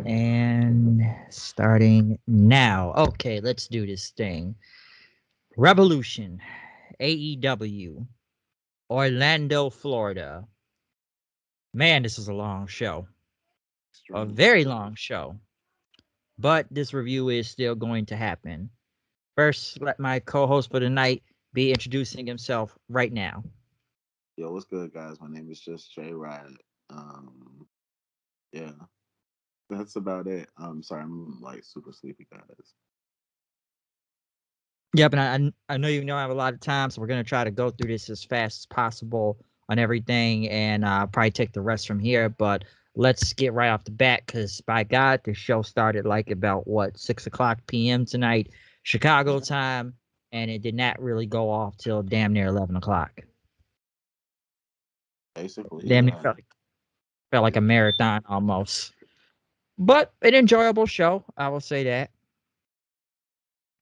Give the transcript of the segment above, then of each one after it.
And starting now. Okay, let's do this thing. Revolution, AEW, Orlando, Florida. Man, this is a long show. A Extremely. very long show. But this review is still going to happen. First, let my co host for the night be introducing himself right now. Yo, what's good, guys? My name is just Jrod. Um, yeah, that's about it. Sorry, I'm like super sleepy, guys. Yep, and I know you don't have a lot of time, so we're gonna try to go through this as fast as possible on everything, and probably take the rest from here. But let's get right off the bat, because by God, the show started like about what 6 o'clock p.m. tonight, Chicago Yeah, time, and it did not really go off till damn near 11 o'clock. basically, Damn near yeah. felt like a marathon almost, but an enjoyable show. I will say that.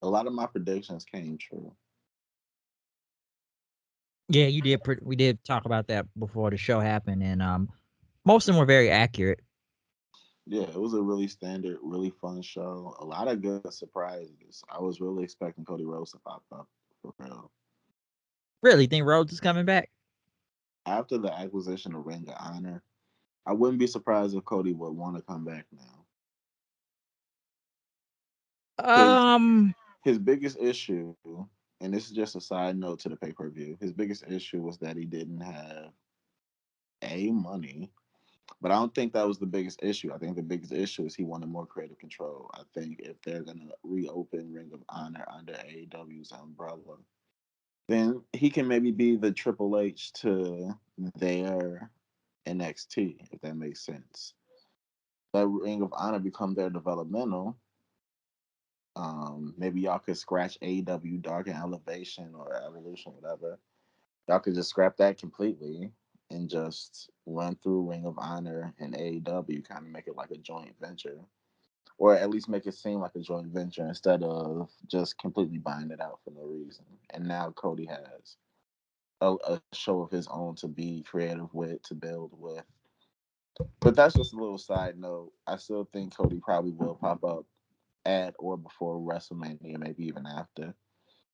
A lot of my predictions came true. Yeah, you did. We did talk about that before the show happened, and most of them were very accurate. Yeah, it was a really standard, really fun show. A lot of good surprises. I was really expecting Cody Rhodes to pop up for real. Really, think Rhodes is coming back? After the acquisition of Ring of Honor, I wouldn't be surprised if Cody would want to come back now. His Um, his biggest issue, and this is just a side note to the pay per view, his biggest issue was that he didn't have money. But I don't think that was the biggest issue. I think the biggest issue is he wanted more creative control. I think if they're gonna reopen Ring of Honor under AEW's umbrella, then he can maybe be the Triple H to their NXT, if that makes sense. Let Ring of Honor become their developmental. Maybe y'all could scratch AEW Dark and Elevation or Evolution, whatever. Y'all could just scrap that completely and just run through Ring of Honor and AEW, kind of make it like a joint venture, or at least make it seem like a joint venture instead of just completely buying it out for no reason. And now Cody has a show of his own to be creative with, to build with. But that's just a little side note. I still think Cody probably will pop up at or before WrestleMania, maybe even after.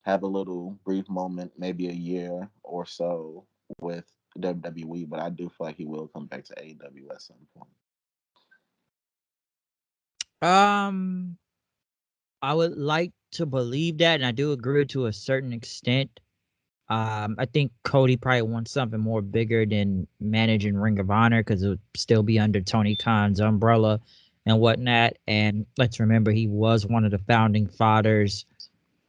Have a little brief moment, maybe a year or so with WWE, but I do feel like he will come back to AEW at some point. um, I would like to believe that, and I do agree to a certain extent. I think Cody probably wants something more bigger than managing Ring of Honor because it would still be under Tony Khan's umbrella and whatnot. And let's remember, he was one of the founding fathers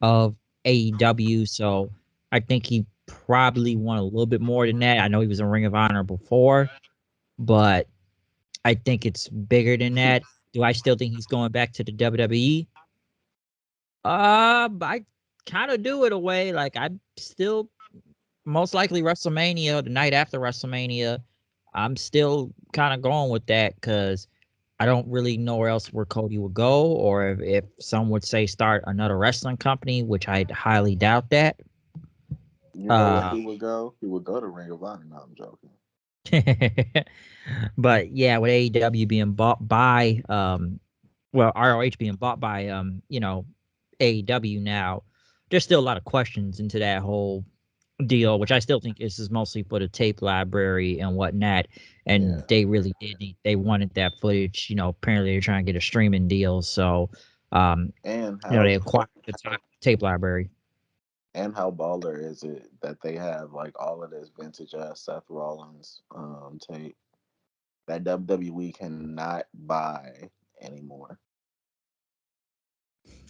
of AEW, so I think he probably want a little bit more than that. I know he was in Ring of Honor before, but I think it's bigger than that. Do I still think he's going back to the WWE? I kind of do it away. Like I still most likely WrestleMania, the night after WrestleMania. I'm still kind of going with that because I don't really know where else where Cody would go, or if some would say start another wrestling company, which I highly doubt that. You know where Uh, he would go? He would go to Ring of Honor. No, I'm joking. but yeah, with AEW being bought by well, ROH being bought by AEW now, there's still a lot of questions into that whole deal, which I still think is mostly for the tape library and whatnot. And Yeah, they really did they wanted that footage. Apparently they're trying to get a streaming deal, so um, and they how acquired the tape library. baller is it that they have like all of this vintage ass Seth Rollins tape that WWE cannot buy anymore.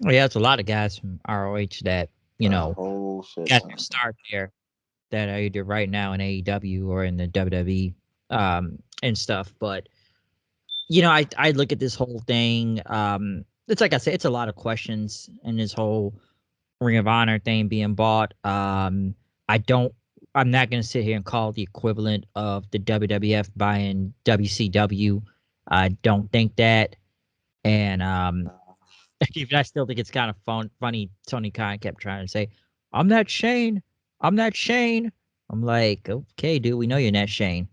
Well, yeah, it's a lot of guys from ROH that A whole shit got their ton. start there that are either right now in AEW or in the WWE and stuff. But I look at this whole thing. It's like I said, it's a lot of questions in this whole Ring of Honor thing being bought. I don't. I'm not going to sit here and call the equivalent of the WWF buying WCW. I don't think that. And even I still think it's kind of funny. Tony Khan kept trying to say, "I'm not Shane. I'm not Shane." I'm like, okay, dude, we know you're not Shane.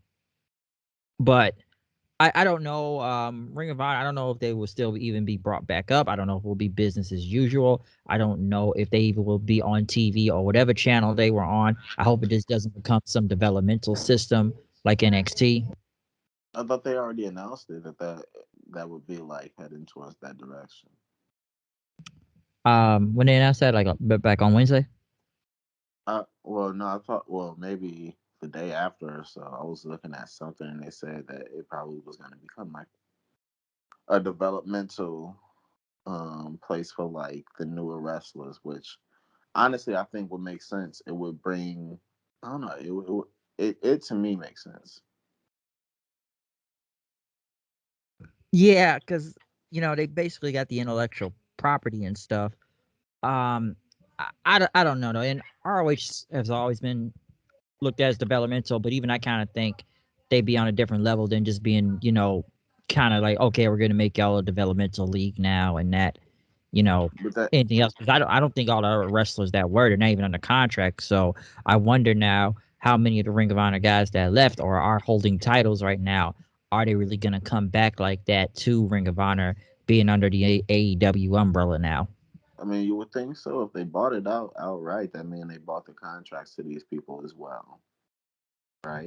But I don't know. Ring of Honor. I don't know if they will still even be brought back up. I don't know if it will be business as usual. I don't know if they even will be on TV or whatever channel they were on. I hope it just doesn't become some developmental system like NXT. I thought they already announced it that would be like heading towards that direction. When they announced that, like back on Wednesday. Well, no, I thought, well, maybe the day after or so, I was looking at something and they said that it probably was going to become like a developmental place for like the newer wrestlers, which honestly I think would make sense. It would bring, I don't know, it to me makes sense. Yeah, because they basically got the intellectual property and stuff. I don't know though. And ROH has always been looked at as developmental, but even I kind of think they'd be on a different level than just being, kind of like, okay, we're gonna make y'all a developmental league now and that, you know, But that, anything else. Because I don't think all the wrestlers that were, they're not even under contract. So I wonder now how many of the Ring of Honor guys that left or are holding titles right now, are they really gonna come back like that to Ring of Honor being under the AEW umbrella now? I mean, you would think so. If they bought it outright, that mean they bought the contracts to these people as well,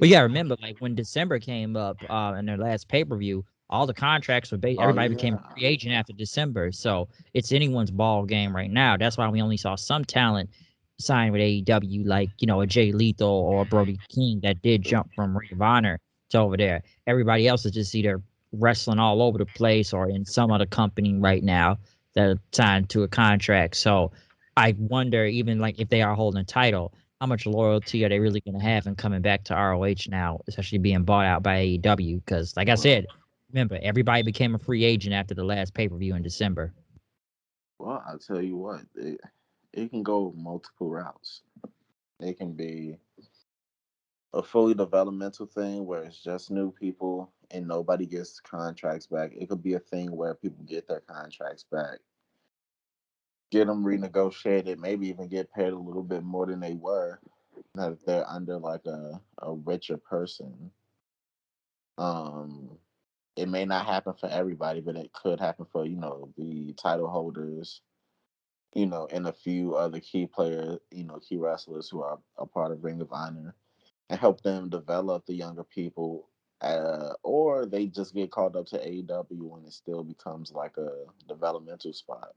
But right? yeah, remember, like when December came up in their last pay per view, all the contracts were Oh everybody became a yeah, free agent after December. So it's anyone's ball game right now. That's why we only saw some talent sign with AEW, like a Jay Lethal or a Brody King that did jump from Ring of Honor to over there. Everybody else is just either wrestling all over the place or in some other company right now that are signed to a contract. So I wonder, even like if they are holding a title, how much loyalty are they really going to have in coming back to ROH now, especially being bought out by AEW? Because, like I well, said, remember, everybody became a free agent after the last pay per view in December. well, I'll tell you what, it can go multiple routes. It can be a fully developmental thing where it's just new people and nobody gets contracts back. It could be a thing where people get their contracts back, get them renegotiated, maybe even get paid a little bit more than they were. Now that they're under like a richer person. Um, it may not happen for everybody, but it could happen for the title holders, and a few other key players, key wrestlers who are a part of Ring of Honor, and help them develop the younger people. Or they just get called up to AEW and it still becomes like a developmental spot.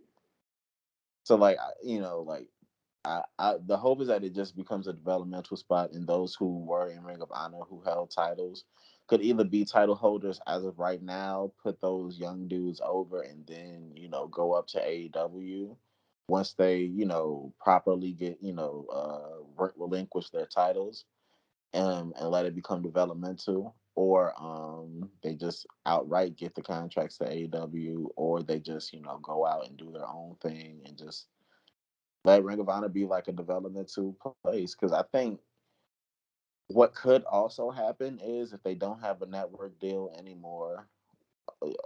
So like like the hope is that it just becomes a developmental spot, and those who were in Ring of Honor who held titles could either be title holders as of right now, put those young dudes over, and then go up to AEW once they properly get relinquish their titles, and let it become developmental, or they just outright get the contracts to AEW, or they just go out and do their own thing and just let Ring of Honor be like a developmental place. Because I think what could also happen is if they don't have a network deal anymore,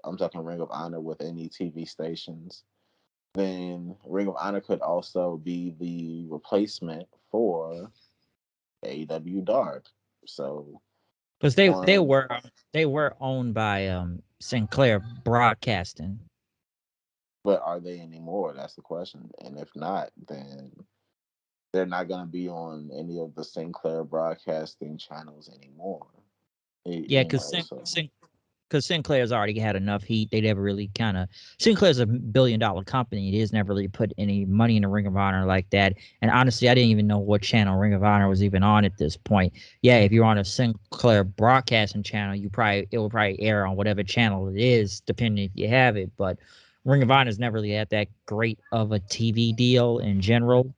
I'm talking Ring of Honor with any TV stations, then Ring of Honor could also be the replacement for AEW Dark. So Because they they on, were they were owned by Sinclair Broadcasting. but are they anymore? That's the question. And if not, then they're not going to be on any of the Sinclair broadcasting channels anymore. Yeah, You because know, so Sinclair's already had enough heat. They never really kind of Sinclair's a $1 billion company. It has never really put any money in the Ring of Honor like that. And honestly, I didn't even know what channel Ring of Honor was even on at this point. Yeah, if you're on a Sinclair broadcasting channel, it will probably air on whatever channel it is, depending if you have it. But Ring of Honor's never really had that great of a TV deal in general.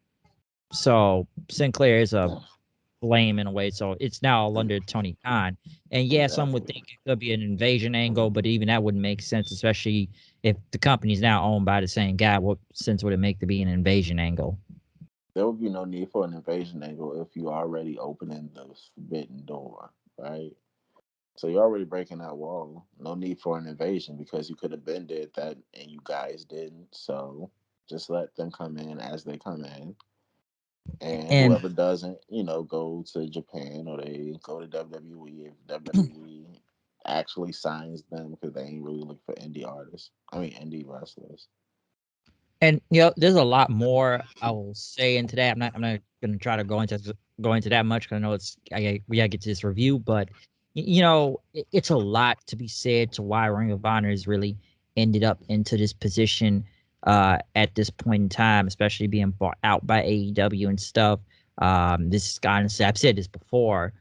So Sinclair is a blame in a way. So it's now all under Tony Khan. And yeah, some would exactly. think it could be an invasion angle, but even that wouldn't make sense, especially if the company's now owned by the same guy. What sense would it make to be an invasion angle? There would be no need for an invasion angle if you already opening the forbidden door, right? So you're already breaking that wall. No need for an invasion because you could have been did that and you guys didn't. So just let them come in as they come in. And And whoever doesn't, go to Japan or they go to WWE if WWE actually signs them because they ain't really looking for indie artists. I mean, indie wrestlers. And there's a lot more I will say into that. I'm not gonna try to go into that much because I know we gotta get to this review, but it's a lot to be said to why Ring of Honor has really ended up into this position at this point in time, especially being bought out by AEW and stuff. This is honestly, I've said this before.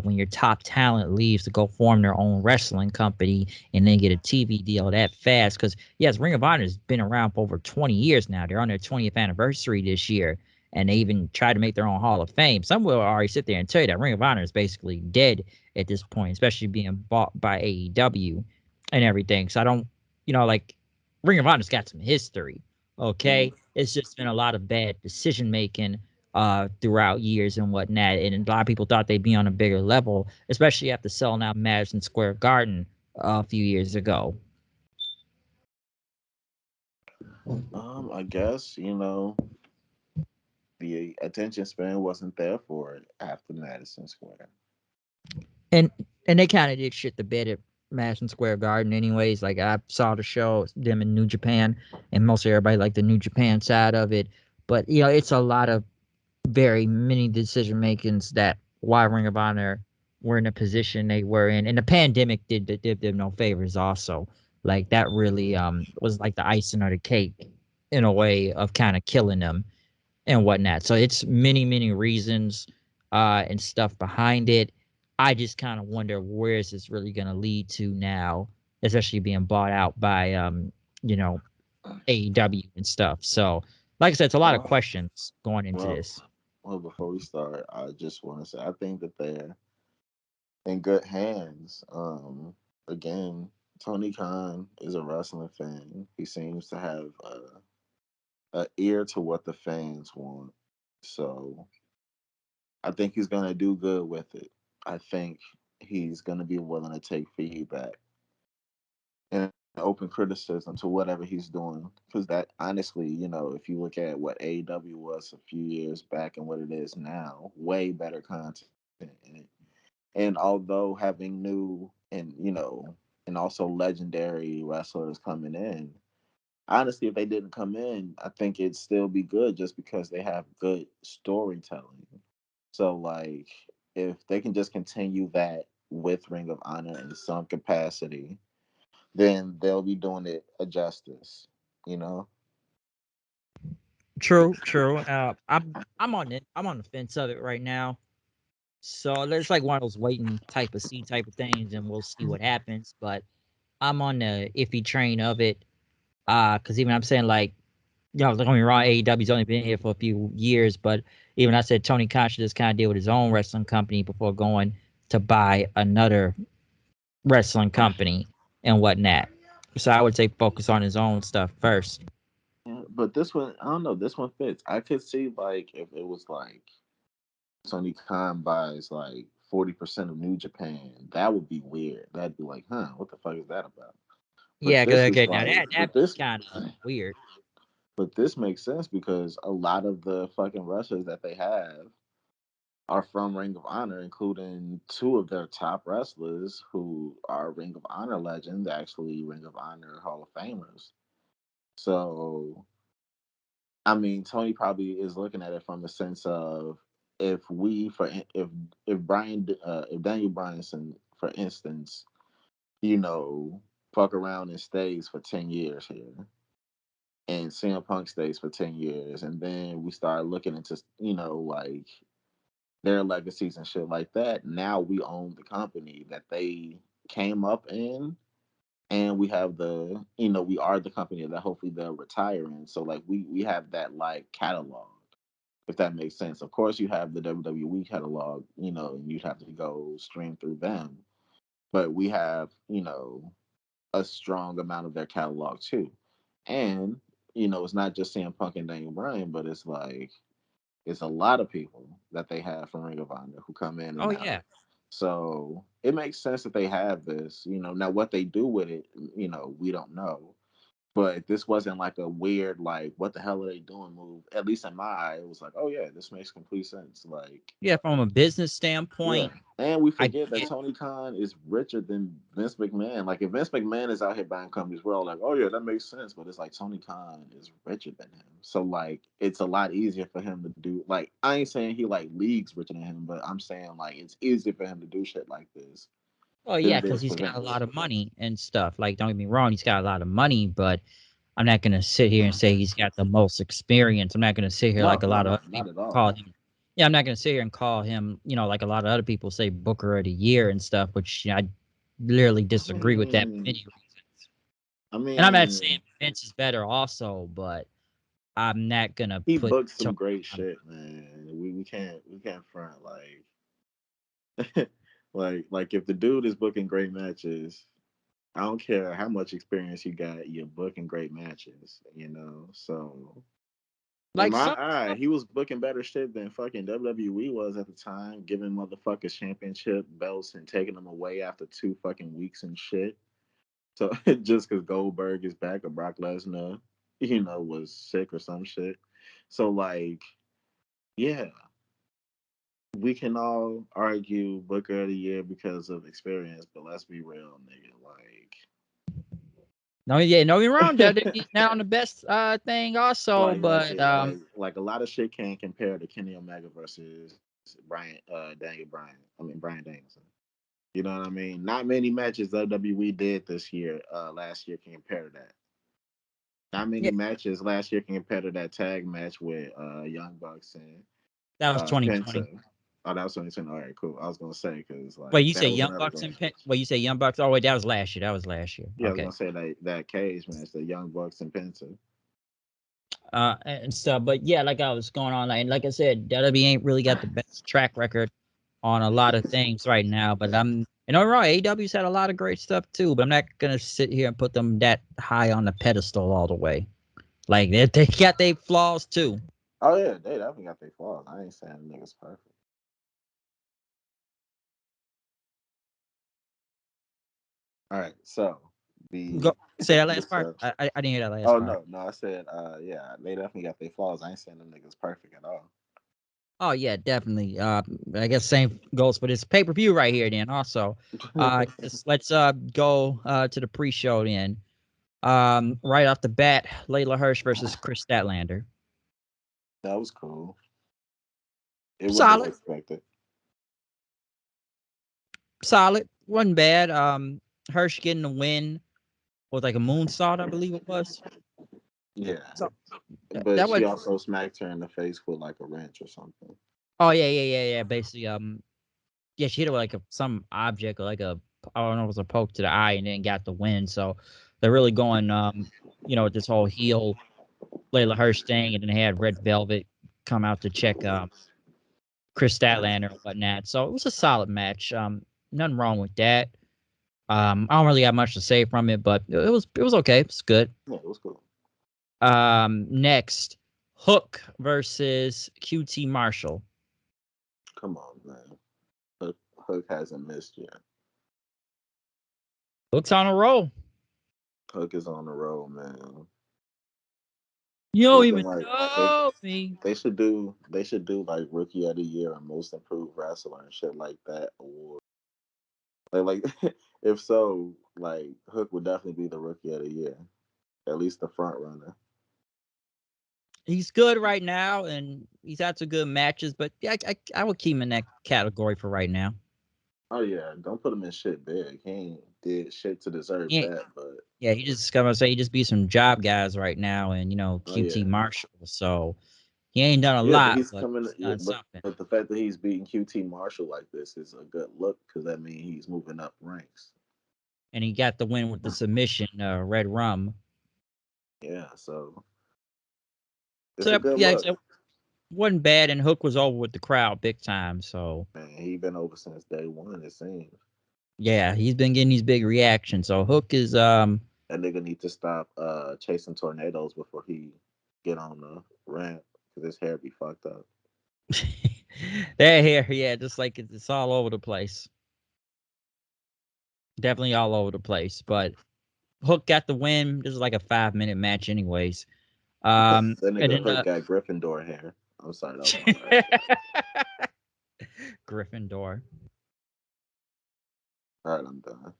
When your top talent leaves to go form their own wrestling company and then get a TV deal that fast, because yes, Ring of Honor has been around for over 20 years now. They're on their 20th anniversary this year, and they even tried to make their own Hall of Fame. Some will already sit there and tell you that Ring of Honor is basically dead at this point, especially being bought by AEW and everything. So I don't, like Ring of Honor's got some history. Okay, it's just been a lot of bad decision making throughout years and whatnot, and a lot of people thought they'd be on a bigger level, especially after selling out Madison Square Garden a few years ago. I guess the attention span wasn't there for it after Madison Square. And they kind of did shit the bed at Madison Square Garden, anyways. Like I saw the show, them in New Japan, and mostly everybody liked the New Japan side of it. But it's a lot of very many decision makings that why Ring of Honor were in the position they were in, and the pandemic did them no favors. Also, like that really was like the icing on the cake in a way of kind of killing them and whatnot. So it's many reasons and stuff behind it. I just kind of wonder where is this really going to lead to now, especially being bought out by you know AEW and stuff. So like I said, it's a lot of Well, questions going into well, this. well. Before we start, I just want to say I think that they're in good hands. Again, Tony Khan is a wrestling fan. He seems to have a ear to what the fans want. So I think he's gonna do good with it. I think he's gonna be willing to take feedback and open criticism to whatever he's doing. Because that, honestly, if you look at what AEW was a few years back and what it is now, way better content in it. And although having new and also legendary wrestlers coming in, honestly, if they didn't come in, I think it'd still be good just because they have good storytelling. So, like, if they can just continue that with Ring of Honor in some capacity, then they'll be doing it a justice, you know? True, true. I'm on it. I'm on the fence of it right now. So it's like one of those waiting type of see type of things, and we'll see what happens. But I'm on the iffy train of it. Because even I'm saying like, don't get me wrong, AEW's only been here for a few years, but even I said Tony Khan should just kind of deal with his own wrestling company before going to buy another wrestling company and whatnot. So I would say focus on his own stuff first. Yeah, but this one, I don't know, this one fits. I could see, like, if it was like Tony Khan buys like 40% of New Japan, that would be weird. That'd be like, huh, what the fuck is that about? But Yeah, this is okay, now like, that'd be kind of weird. but this makes sense because a lot of the fucking wrestlers that they have are from Ring of Honor, including two of their top wrestlers who are Ring of Honor legends, actually Ring of Honor Hall of Famers. So, I mean, Tony probably is looking at it from the sense of if we, for if Daniel Bryanson, for instance, you know, fuck around and stays for 10 years here, and CM Punk stays for 10 years, and then we start looking into like their legacies and shit like that. Now we own the company that they came up in, and we have we are the company that hopefully they'll retire in. So like we have that like catalog, if that makes sense. Of course, you have the WWE catalog, and you'd have to go stream through them, but we have a strong amount of their catalog too, and it's not just CM Punk and Daniel Bryan, but it's like it's a lot of people that they have from Ring of Honor who come in Oh and out. yeah, So it makes sense that they have this. Now what they do with it, we don't know. But this wasn't like a weird, like, what the hell are they doing move. At least in my eye, it was like, oh yeah, this makes complete sense. Like, Yeah, from a business yeah. standpoint, And we I forget that get. Tony Khan is richer than Vince McMahon. Like, if Vince McMahon is out here buying companies, we're all like, oh yeah, that makes sense. But it's like Tony Khan is richer than him. So like it's a lot easier for him to do, like, I ain't saying he like leagues richer than him, but I'm saying like it's easier for him to do shit like this Well, than yeah, it because is he's for got a Vince. lot of money and stuff. Like, don't get me wrong, he's got a lot of money, but I'm not gonna sit here and say he's got the most experience. I'm not gonna sit here like No, a no, lot of no, other not people at all. call him. Yeah, I'm not gonna sit here and call him, like a lot of other people say Booker of the Year and stuff, which I literally disagree with that for Hmm. many reasons. I And I'm not saying mean, Vince is better also, but I'm not gonna he put booked some Tony great Khan. shit, man. We can't front like like if the dude is booking great matches, I don't care how much experience you got, you're booking great matches. So in Like my some eye, he was booking better shit than fucking WWE was at the time, giving motherfuckers championship belts and taking them away after 2 fucking weeks and shit. So just because Goldberg is back or Brock Lesnar, was sick or some shit. So like, yeah, we can all argue Booker of the Year because of experience, but let's be real, nigga. no, yeah, no, you're wrong. WWE's now on the best thing also, but Like a lot of shit can't compare to Kenny Omega versus Brian Danielson. You know what I mean? Not many matches WWE did last year can compare to that. Not many yeah, matches last year can compare to that tag match with Young Bucks and that was 2020. Penta. Oh, that was 2020. All right, cool. I was gonna say because Wait, like you say that was Young another Bucks great and match. Wait, you say Young Bucks? Oh, wait, that was last year. That was last year. Yeah, I was Okay. gonna say that cage match, the Young Bucks and Penta. And stuff. But yeah, like I was going on, like I said, WWE ain't really got the best track record on a lot of things right now. But right, AEW's had a lot of great stuff too. But I'm not gonna sit here and put them that high on the pedestal all the way. Like they got their flaws too. Oh yeah, they definitely got their flaws. I ain't saying the niggas perfect. All right, so Go the say that the last part. stuff. I didn't hear that last Oh part. no, I said yeah, they definitely got their flaws. I ain't saying them niggas perfect at all. Oh yeah, definitely. I guess same goes for this pay per view right here. Then also, let's go to the pre show then. Right off the bat, Leila Hirsch versus Kris Statlander. That was cool. It was Solid, expected. solid. Wasn't bad. Hirsch getting the win with like a moonsault, I believe it was. Yeah, So but that she was. also smacked her in the face with like a wrench or something. Oh yeah. Basically, yeah, she hit it with like some object or like I don't know, if it was a poke to the eye, and then got the win. So they're really going, with this whole heel Layla Hirsch thing, and then they had Red Velvet come out to check Kris Statlander and whatnot. So it was a solid match. Nothing wrong with that. I don't really have much to say from it, but it was okay. It's good. Yeah, it was cool. Next, Hook versus QT Marshall. Come on, man. Hook hasn't missed yet. Hook's on a roll. Hook is on the road, man. You don't Looking even like know me. they should do like Rookie of the Year and Most Improved Wrestler and shit like that award. Like if so, like Hook would definitely be the Rookie of the Year, at least the front runner. He's good right now, and he's had some good matches. But yeah, I would keep him in that category for right now. Oh yeah, don't put him in shit big. He ain't did shit to deserve Yeah, that, but yeah. He just gonna say he just be some job guys right now, and oh yeah, QT Marshall. So he ain't done a yeah. But lot, he's but coming. he's Yeah, done but something. but the fact that he's beating QT Marshall like this is a good look because that means he's moving up ranks. And he got the win with the submission, Red Rum. Yeah, so So it's a good yeah, look. so it wasn't bad, and Hook was over with the crowd big time. So Man, he been over since day one. It seems yeah, he's been getting these big reactions. So Hook is that nigga need to stop chasing tornadoes before he get on the ramp because his hair be fucked up. that hair, yeah, just like it's all over the place. Definitely all over the place. But Hook got the win. This is like a 5-minute match, anyways. That And nigga then Hook got Gryffindor hair. I'm sorry, that was my bad. Gryffindor. All right, I'm done.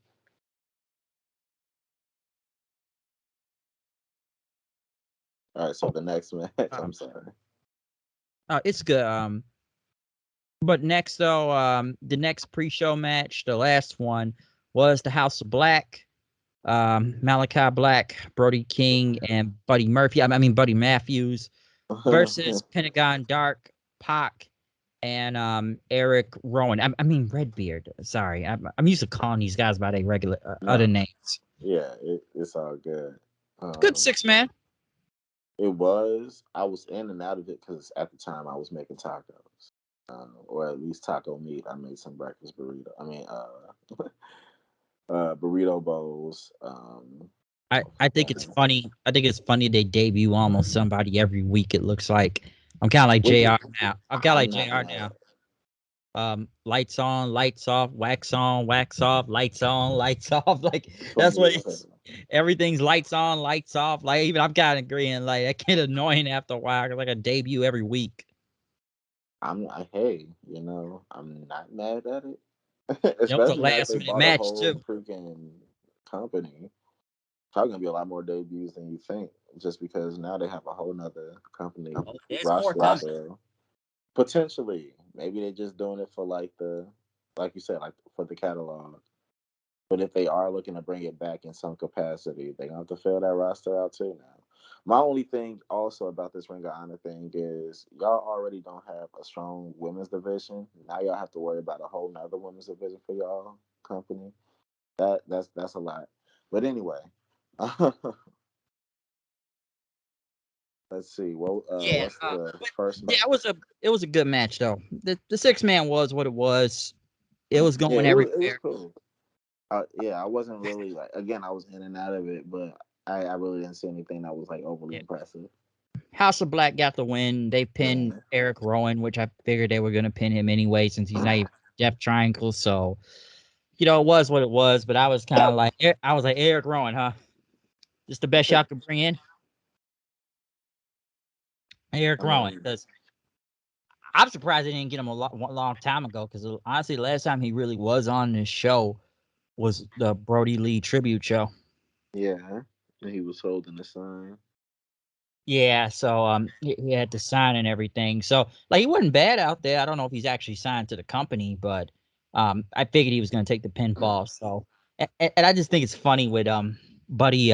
All right, so the next match. I'm sorry. It's good. But next though, the next pre-show match, the last one, was the House of Black. Malachi Black, Brody King, and Buddy Murphy. I mean Buddy Matthews versus Pentagon Dark, Pac, and Eric Rowan. I mean RedBeard. Sorry, I'm used to calling these guys by their regular other names. Yeah, it's all good. Good 6-man. It was. I was in and out of it because at the time I was making tacos, or at least taco meat. I made some breakfast burrito. I mean, burrito bowls. I think it's funny. I think it's funny they debut almost somebody every week. It looks like I'm kind of like JR now. I've got like JR now. Lights on, lights off, wax on, wax off, lights on, lights off. Like that's what it's, everything's lights on, lights off. Like even I've got agreeing. Like that get annoying after a while. Like a debut every week. Hey, I'm not mad at it. It was a Especially now that last they minute bought a match whole too. freaking company. Probably gonna be a lot more debuts than you think, just because now they have a whole nother company roster. So potentially, maybe they're just doing it for like you said, like for the catalog. But if they are looking to bring it back in some capacity, they're gonna have to fill that roster out too now. My only thing also about this Ring of Honor thing is y'all already don't have a strong women's division. Now y'all have to worry about a whole nother women's division for y'all company. That's a lot. But anyway, let's see. What's the first match? Yeah, it was a good match though. The 6-man was what it was. It was going it was everywhere. cool. I wasn't really like, again, I was in and out of it, but I really didn't see anything that was like overly impressive. House of Black got the win. They pinned Eric Rowan, which I figured they were going to pin him anyway since he's not even Death Triangle. So, it was what it was. But I was kind of like, Eric Rowan, huh? Just the best y'all could bring in? Eric Rowan. Because I'm surprised they didn't get him a long time ago. Because honestly, the last time he really was on this show was the Brody Lee tribute show. Yeah, he was holding the sign. Yeah, so he had to sign and everything. So like he wasn't bad out there. I don't know if he's actually signed to the company, but I figured he was going to take the pinfall. So and I just think it's funny with Buddy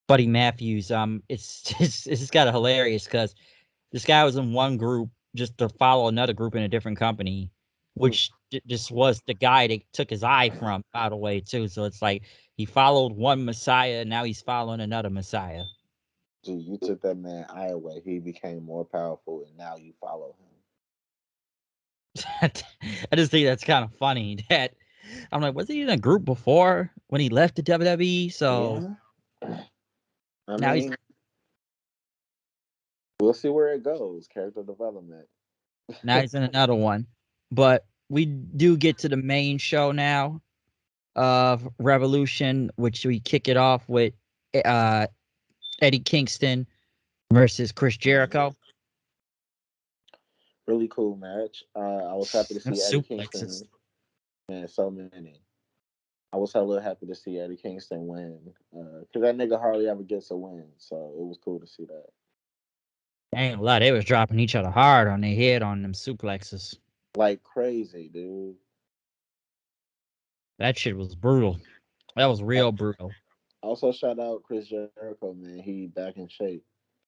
Buddy Matthews. It's just kind of hilarious because this guy was in one group just to follow another group in a different company, which just was the guy they took his eye from, by the way, too. So it's like he followed one Messiah, and now he's following another Messiah. Dude, you took that man eye away. He became more powerful, and now you follow him. I just think that's kind of funny. That I'm like, was he in a group before when he left the WWE? So now we'll see where it goes. Character development. Now he's in another one, but we do get to the main show now of Revolution, which we kick it off with Eddie Kingston versus Chris Jericho. Really cool match. I was happy to see Eddie Kingston. Man, so many. I was hella happy to see Eddie Kingston win because that nigga hardly ever gets a win, so it was cool to see that. Ain't a lot. They was dropping each other hard on their head on them suplexes. Like crazy, dude. That shit was brutal. That was real brutal. Also, shout out Chris Jericho, man. He back in shape.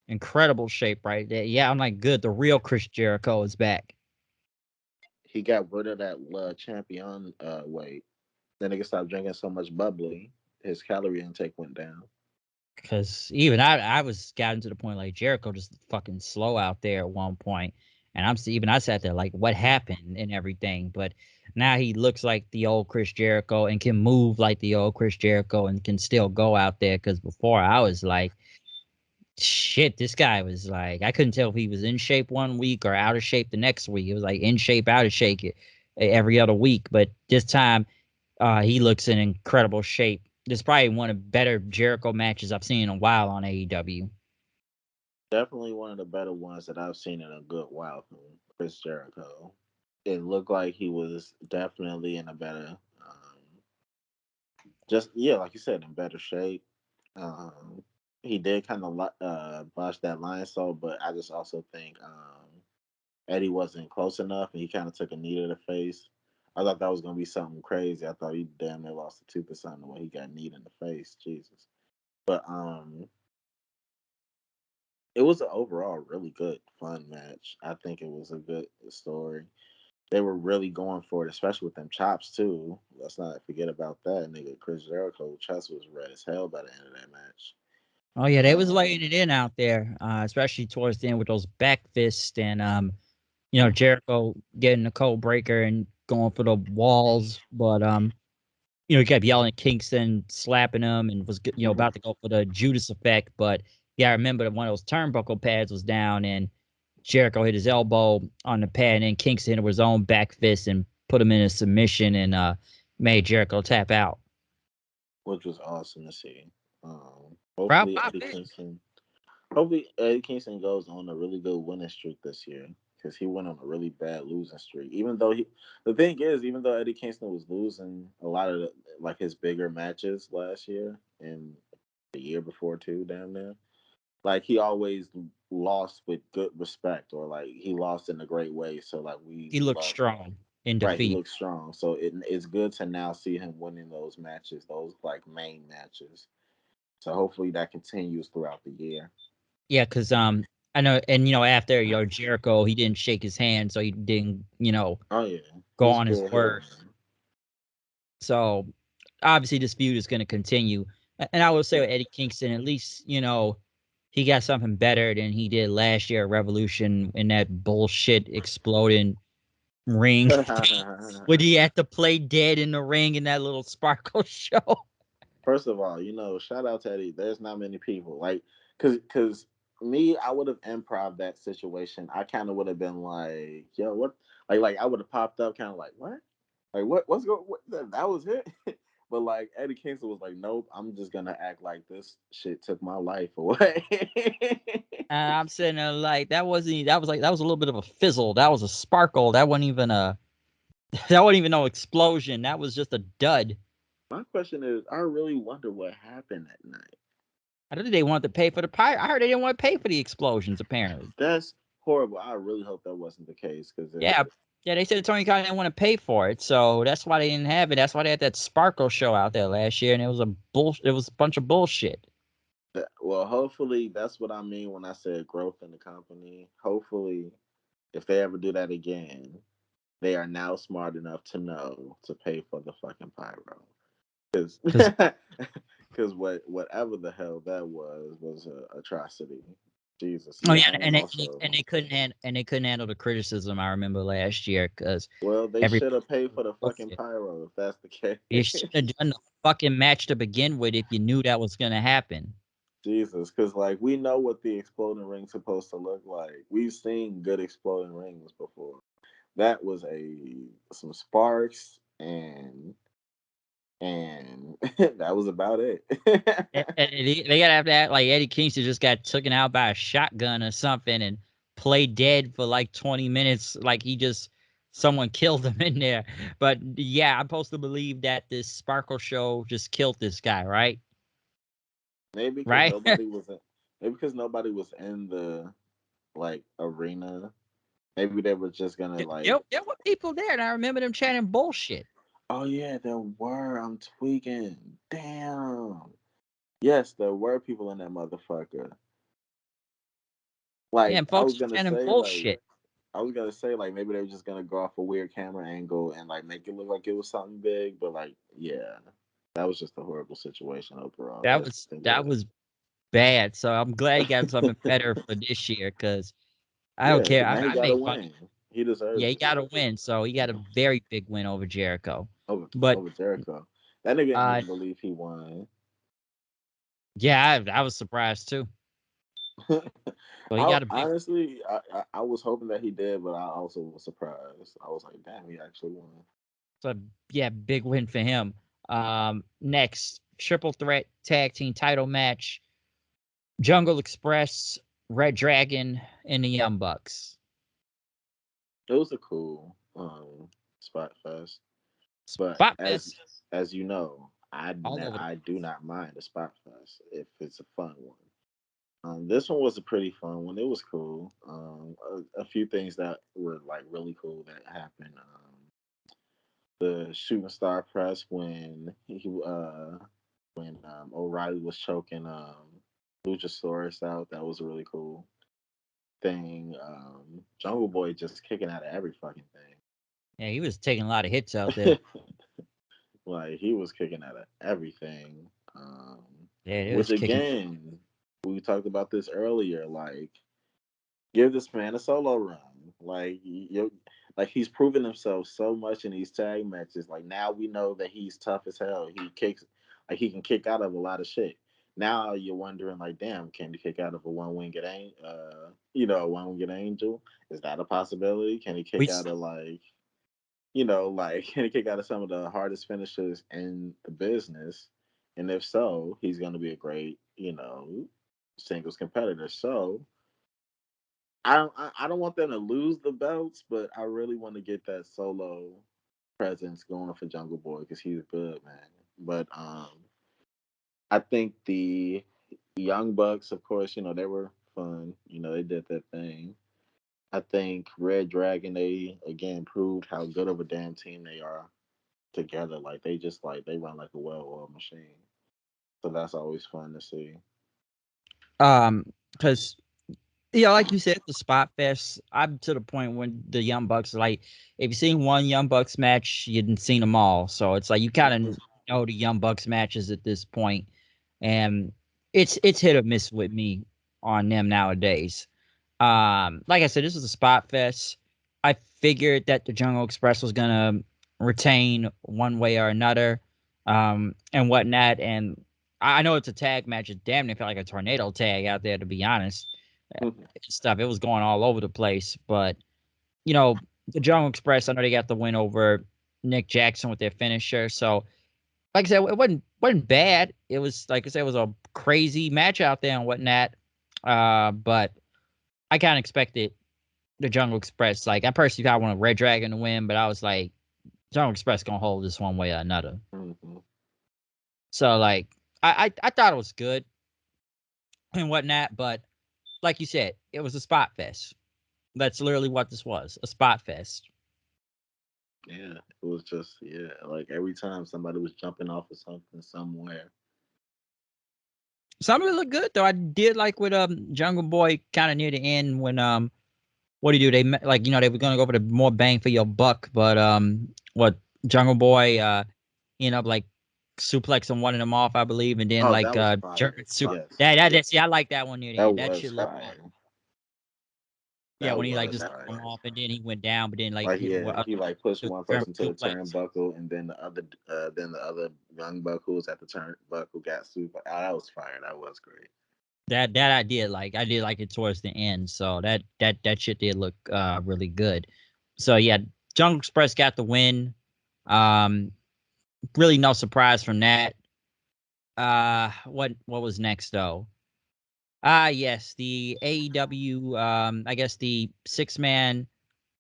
Incredible shape right there. Yeah, I'm like, good. The real Chris Jericho is back. He got rid of that champion weight. Then nigga stopped drinking so much bubbly. His calorie intake went down. Because even I was gotten to the point like Jericho just fucking slow out there at one point, and I sat there like, what happened and everything. But now he looks like the old Chris Jericho and can move like the old Chris Jericho and can still go out there. Because before I was like, shit, this guy was like, I couldn't tell if he was in shape one week or out of shape the next week. It was like in shape, out of shape every other week. But this time, he looks in incredible shape. This is probably one of the better Jericho matches I've seen in a while on AEW. Definitely one of the better ones that I've seen in a good while from Chris Jericho. It looked like he was definitely in a better, just yeah, like you said, in better shape. Um, he did kind of botch that line so, but I just also think Eddie wasn't close enough, and he kind of took a knee to the face. I thought that was gonna be something crazy. I thought he damn near lost a tooth or something when he got kneed in the face. Jesus, but it was an overall really good, fun match. I think it was a good story. They were really going for it, especially with them chops too. Let's not forget about that. Nigga, Chris Jericho's chest was red as hell by the end of that match. Oh yeah, they was laying it in out there, especially towards the end with those back fists and Jericho getting the code breaker and going for the walls, but he kept yelling at Kingston, slapping him, and was about to go for the Judas effect. But yeah, I remember that one of those turnbuckle pads was down, and Jericho hit his elbow on the pad, and then Kingston hit with his own back fist and put him in a submission and made Jericho tap out. Which was awesome to see. Crowd Hopefully pop Eddie it. Kingston. Hopefully Eddie Kingston goes on a really good winning streak this year because he went on a really bad losing streak. The thing is, even though Eddie Kingston was losing a lot of his bigger matches last year and the year before too, damn near, like he always lost with good respect or like he lost in a great way. So like we He looked love, strong in right? He defeat. looks strong. So it's good to now see him winning those matches, those like main matches. So hopefully that continues throughout the year. Yeah, because I know, and after Jericho, he didn't shake his hand, so he didn't Oh yeah, go he's on his good head, word. man. So obviously this feud is going to continue. And I will say Yeah. with Eddie Kingston, at least, he got something better than he did last year at Revolution in that bullshit exploding ring. When he had to play dead in the ring in that little sparkle show. First of all, shout out to Eddie. There's not many people like, cause me, I would have improv that situation. I kind of would have been like, yo, what? Like I would have popped up, kind of like, what? Like What's going? That was it. But like Eddie Kingston was like, nope, I'm just gonna act like this shit took my life away. And I'm sitting there like, that was a little bit of a fizzle. That was a sparkle. That wasn't even no explosion. That was just a dud. My question is, I really wonder what happened that night. I don't think they wanted to pay for the pirate. I heard they didn't want to pay for the explosions, apparently. That's horrible. I really hope that wasn't the case because Yeah, yeah, they said Tony Khan didn't want to pay for it, so that's why they didn't have it. That's why they had that Sparkle show out there last year, and it was it was a bunch of bullshit. well, hopefully that's what I mean when I said growth in the company. Hopefully, if they ever do that again, they are now smart enough to know to pay for the fucking pyro. Because Because whatever the hell that was a atrocity. Jesus, oh yeah, and also, and they couldn't handle the criticism. I remember last year because well, they everybody should have paid was for the fucking bullshit. pyro if that's the case. You should have done the fucking match to begin with if you knew that was gonna happen. Jesus, because like we know what the exploding ring's supposed to look like. We've seen good exploding rings before. That was some sparks and that was about it. They gotta have that like Eddie Kingston just got taken out by a shotgun or something and played dead for like 20 minutes, like he just someone killed him in there. But yeah, I'm supposed to believe that this Sparkle show just killed this guy, right? maybe because Right? nobody was in, maybe because nobody was in the like arena. Maybe they were just gonna like, There were people there, and I remember them chatting bullshit. oh yeah, there were. I'm tweaking. Damn. Yes, there were people in that motherfucker. Yeah, Like and folks was chatting bullshit. I was gonna say like maybe they were just gonna go off a weird camera angle and like make it look like it was something big, but like yeah, that was just a horrible situation overall. That That's was the thing that about was bad. So I'm glad he got something better for this year because I don't yeah. care. Because now he I got to make fun. win. He Yeah, deserves he it got a win, so he got a very big win over Jericho. But over Jericho. That nigga didn't uh, even believe he won. yeah, I was surprised too. So he I got a big, honestly, I was hoping that he did, but I also was surprised. I was like, damn, he actually won. so yeah, big win for him. Next triple threat tag team title match. Jungle Express, Red Dragon, and the Young Bucks. It was a cool spot fest, but Spot as you know, all over the I do not mind a spot fest if it's a fun one. This one was a pretty fun one. It was cool. A few things that were like really cool that happened. The shooting star press when O'Reilly was choking Luchasaurus out. That was a really cool thing. Jungle Boy just kicking out of every fucking Yeah, he was taking a lot of hits out there. thing. Like he was kicking out of everything. Yeah, it Which was kicking. again, we talked about this earlier. Like, give this man a solo run. Like like he's proven himself so much in these tag matches. Like now we know that he's tough as hell. He kicks like he can kick out of a lot of shit. Now you're wondering like, damn, can he kick out of a one winged angel? Is that a possibility? Can he We kick out of like like can he kick out of some of the hardest finishers in the business? And if so, he's gonna be a great, singles competitor. So I don't want them to lose the belts, but I really want to get that solo presence going for Jungle Boy because he's good, man. But I think the Young Bucks, of course, they were fun. They did their thing. I think Red Dragon, they again proved how good of a damn team they are together. Like they just they run like a well-oiled machine. So that's always fun to see. Because yeah, like you said, the spot fest. I'm to the point when the Young Bucks, like, if you've seen one Young Bucks match, you didn't seen them all. So it's like you kind of know the Young Bucks matches at this point, and it's hit or miss with me on them nowadays. Like I said, this was a spot fest. I figured that the Jungle Express was gonna retain one way or another, and whatnot. And I know it's a tag match. It damn near felt like a tornado tag out there, to be honest. Stuff. It was going all over the place. But the Jungle Express, I know they got the win over Nick Jackson with their finisher. So, like I said, it wasn't bad. It was, like I said, it was a crazy match out there and whatnot. But I kind of expected the Jungle Express. Like, I personally I want a Red Dragon to win, but I was like, Jungle Express gonna hold this one way or another. Mm-hmm. So, like, I thought it was good and whatnot, but like you said, it was a spot fest. That's literally what this was, a spot fest. Yeah, it was just like every time somebody was jumping off of something somewhere. Some of it looked good though. I did like with Jungle Boy kind of near the end when what do you do? They like they were gonna go for the more bang for your buck, but what Jungle Boy ended up like suplexing one of them off, I believe, and then Oh, like that was fire. Yes, that see, I like that one near the that end. That was shit looked fire. good. Yeah, That when he like was just fire. took him off and then he went down, but then like Like he like pushed the one German person to the suplex. turnbuckle, and then the other young buck who was at the turnbuckle got super. Oh, that was fire. That was great. That I did like. I did like it towards the end. So that shit did look really good. So yeah, Jungle Express got the win. Um, really no surprise from that. What was next though? Yes, the AEW. I guess the 6-man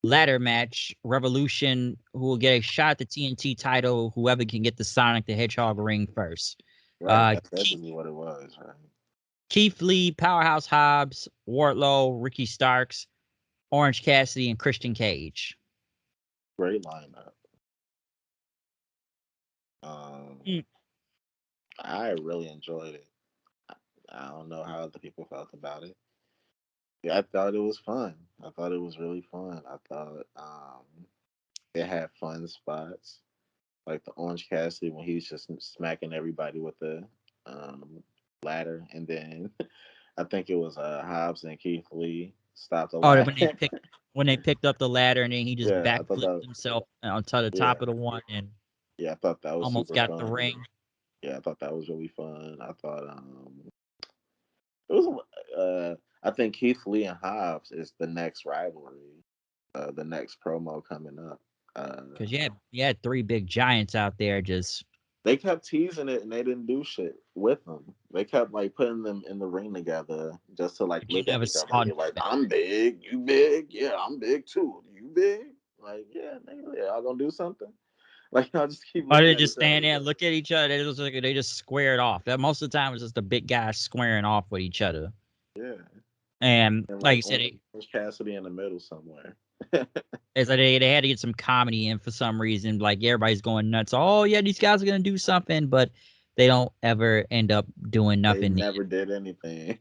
ladder match, Revolution, who will get a shot at the TNT title. Whoever can get the Sonic the Hedgehog ring first. Right. Uh, That's basically what it was. Right. Keith Lee, Powerhouse Hobbs, Wardlow, Ricky Starks, Orange Cassidy, and Christian Cage. Great lineup. Um, Mm. I really enjoyed it. I don't know how other people felt about it. Yeah, I thought it was fun. I thought it was really fun. I thought it had fun spots, like the Orange Cassidy when he was just smacking everybody with the um, ladder, and then I think it was Hobbs and Keith Lee stopped the Oh, ladder. when they picked up the ladder and then he just Yeah, I thought backflipped that. himself onto the Yeah, top of the one and yeah, I thought that was almost super got the fun. ring. Yeah, I thought that was really fun. I thought it was. I think Keith Lee and Hobbs is the next rivalry, the next promo coming up. Because you had 3 big giants out there just They kept teasing it and they didn't do shit with them. They kept like putting them in the ring together just to like But you look at never each other and saw be none like, of it. I'm big, you big, yeah, I'm big too. You big? Like, yeah, nigga, y'all gonna do something? Like y'all just keep Or looking they at just each other. stand there and look at each other. They just squared off. That most of the time it's just the big guys squaring off with each other. Yeah. And And like like you said, Orange Cassidy in the middle somewhere. it's like they had to get some comedy in for some reason. Like everybody's going nuts. Oh yeah, these guys are gonna do something, but they don't ever end up doing They nothing. never did anything.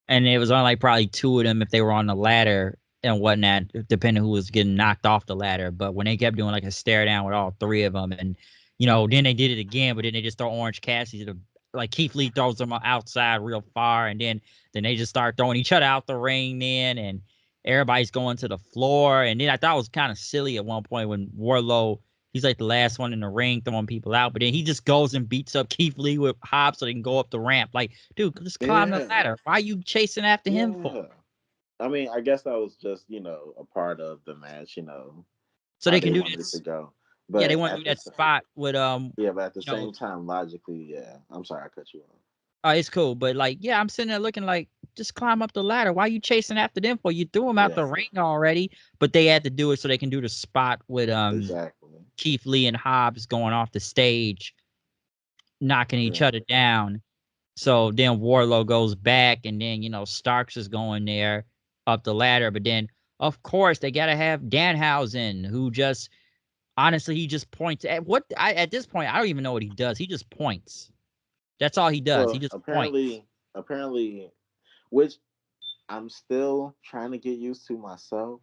And it was only like probably two of them if they were on the ladder and whatnot, depending who was getting knocked off the ladder. But when they kept doing like a stare down with all three of them, and then they did it again, but then they just throw Orange Cassidy to like Keith Lee throws them outside real far, and then they just start throwing each other out the ring then, and everybody's going to the floor. And then I thought it was kind of silly at one point when Wardlow, he's like the last one in the ring throwing people out, but then he just goes and beats up Keith Lee with Hobbs so they can go up the ramp. Like, dude, just climb the Yeah. ladder. Why are you chasing after him for? Yeah. I mean, I guess that was just, a part of the match, So how they they can do wanted it to this. go. Yeah, they But want to at do the that spot with yeah, but at the you know, same time, logically, yeah. I'm sorry I cut you off. it's cool, but like, yeah, I'm sitting there looking like, just climb up the ladder. Why are you chasing after them for? You threw them out Yeah, the ring already, but they had to do it so they can do the spot with exactly. Keith Lee and Hobbs going off the stage, knocking each Yeah. other down. So then Warlow goes back, and then Starks is going there up the ladder. But then, of course, they gotta have Danhausen, who just honestly he just points at at this point I don't even know what he does. He just points. That's all he does. He Well, just points. apparently, which I'm still trying to get used to myself.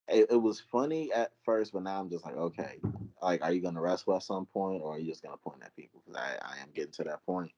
It was funny at first, but now I'm just like, okay, like, are you gonna wrestle at some point, or are you just gonna point at people? Because I am getting to that point.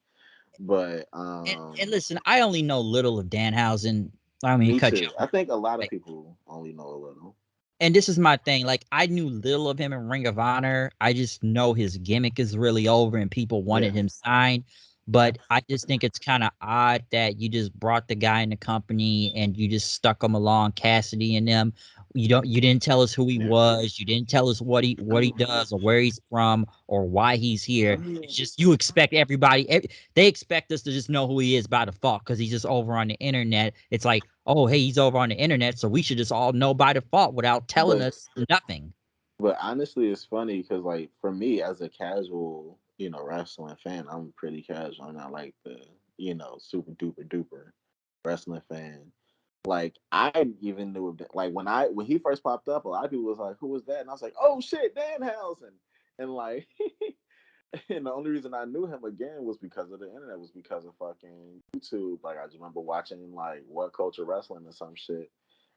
But And listen, I only know little of Danhausen. I mean, me cut you too. I off. think a lot of people only know a little. And this is my thing. Like, I knew little of him in Ring of Honor. I just know his gimmick is really over and people wanted Yeah, him signed. But I just think it's kind of odd that you just brought the guy in the company and you just stuck him along Kassidy and them. You didn't tell us who he yeah. was. You didn't tell us what he does or where he's from or why he's I here. It's mean, just you expect they expect us to just know who he is by default because he's just over on the internet. It's like, oh, hey, he's over on the internet, so we should just all know by default without telling but us nothing. But honestly, it's funny because, like, for me as a casual, wrestling fan, I'm pretty casual. I'm not like the, super duper duper wrestling fan. Like, I even knew like when he first popped up, a lot of people was like, "Who was that?" And I was like, "Oh shit, Danhausen!" And like, and the only reason I knew him again was because of the internet, was because of fucking YouTube. Like, I just remember watching like What Culture Wrestling or some shit.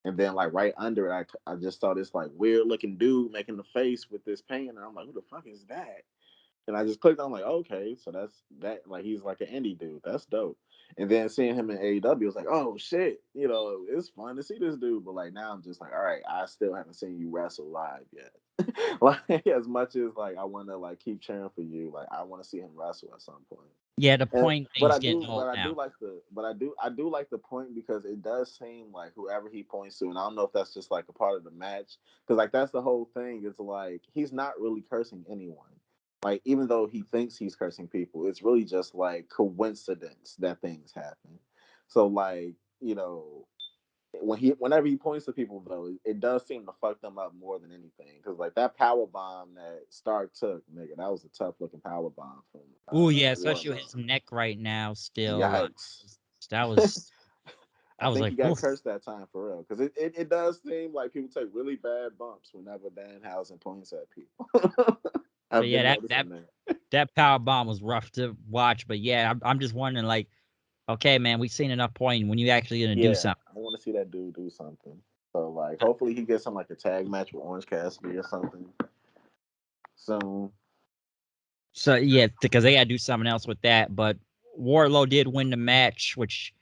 And then like right under it, I just saw this like weird looking dude making the face with this paint, and I'm like, who the fuck is that? And I just clicked on like, okay, so that's that. Like he's like an indie dude. That's dope. And then seeing him in AEW was like, oh shit, it's fun to see this dude. But like now I'm just like, all right, I still haven't seen you wrestle live yet. Like as much as like I want to like keep cheering for you, like I want to see him wrestle at some point. Yeah, the And, point but thing's I getting do, old now. I do like the point because it does seem like whoever he points to, and I don't know if that's just like a part of the match, because like that's the whole thing. It's like he's not really cursing anyone. Like even though he thinks he's cursing people, it's really just like coincidence that things happen. So like whenever he points to people though, it does seem to fuck them up more than anything. Because like that power bomb that Stark took, nigga, that was a tough looking power bomb from Oh yeah, especially with Wardlow. his neck right now. Still, Yikes. that was I I was think like, he got oof. cursed that time for real. Because it does seem like people take really bad bumps whenever Danhausen points at people. But I've yeah, been that that noticing that. that power bomb was rough to watch. But yeah, I'm just wondering, like, okay, man, we've seen enough pointing. When you actually gonna do Yeah, something? I want to see that dude do something. So like, hopefully he gets some like a tag match with Orange Cassidy or something soon. So yeah, because they gotta do something else with that. But Wardlow did win the match, which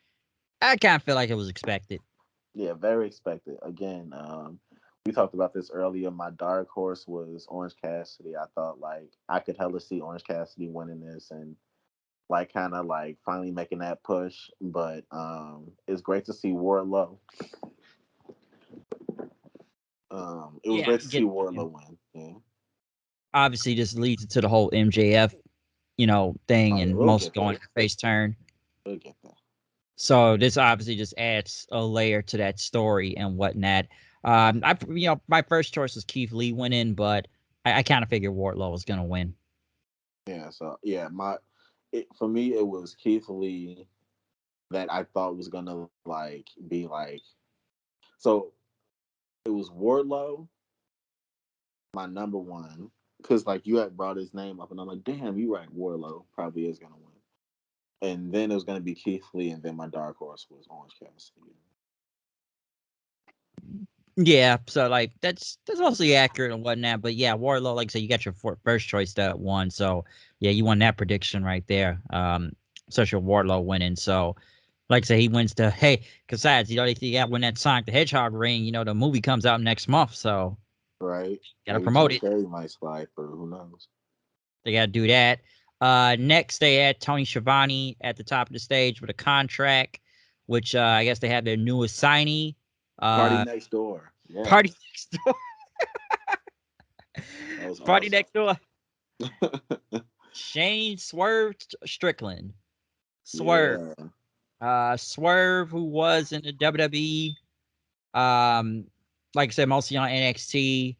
I kind of feel like it was expected. Yeah, very expected. Again, we talked about this earlier. My dark horse was Orange Cassidy. I thought like I could hella see Orange Cassidy winning this and like kind of like finally making that push. But it's great to see Wardlow. It was Yeah, great to see get Wardlow win. Yeah. obviously this leads to the whole MJF, thing, Oh yeah, and we'll most get going there. to face turn. We'll get there. So this obviously just adds a layer to that story and whatnot. My first choice was Keith Lee winning, but I kind of figured Wardlow was gonna win. Yeah, so yeah, for me it was Keith Lee that I thought was gonna like be like, so it was Wardlow, my number one, because like you had brought his name up, and I'm like, damn, you right, Wardlow probably is gonna win, and then it was gonna be Keith Lee, and then my dark horse was Orange Cassidy. Yeah, so like that's mostly accurate and whatnot. But yeah, Wardlow, like I said, you got your first choice that one. So yeah, you won that prediction right there. Such a Wardlow winning. So like I say, he wins the hey. Besides, they got win that Sonic the Hedgehog ring. The movie comes out next month, so Right? gotta Maybe promote Jim it. Carrey might slide through. Who knows? They gotta do that. Next they had Tony Schiavone at the top of the stage with a contract, which I guess they had their newest signee. Party Uh, next door. Yeah, Party next door. that was Party awesome. next door. Shane Swerve Strickland. Swerve. Yeah, Swerve, who was in the WWE. Like I said, mostly on NXT.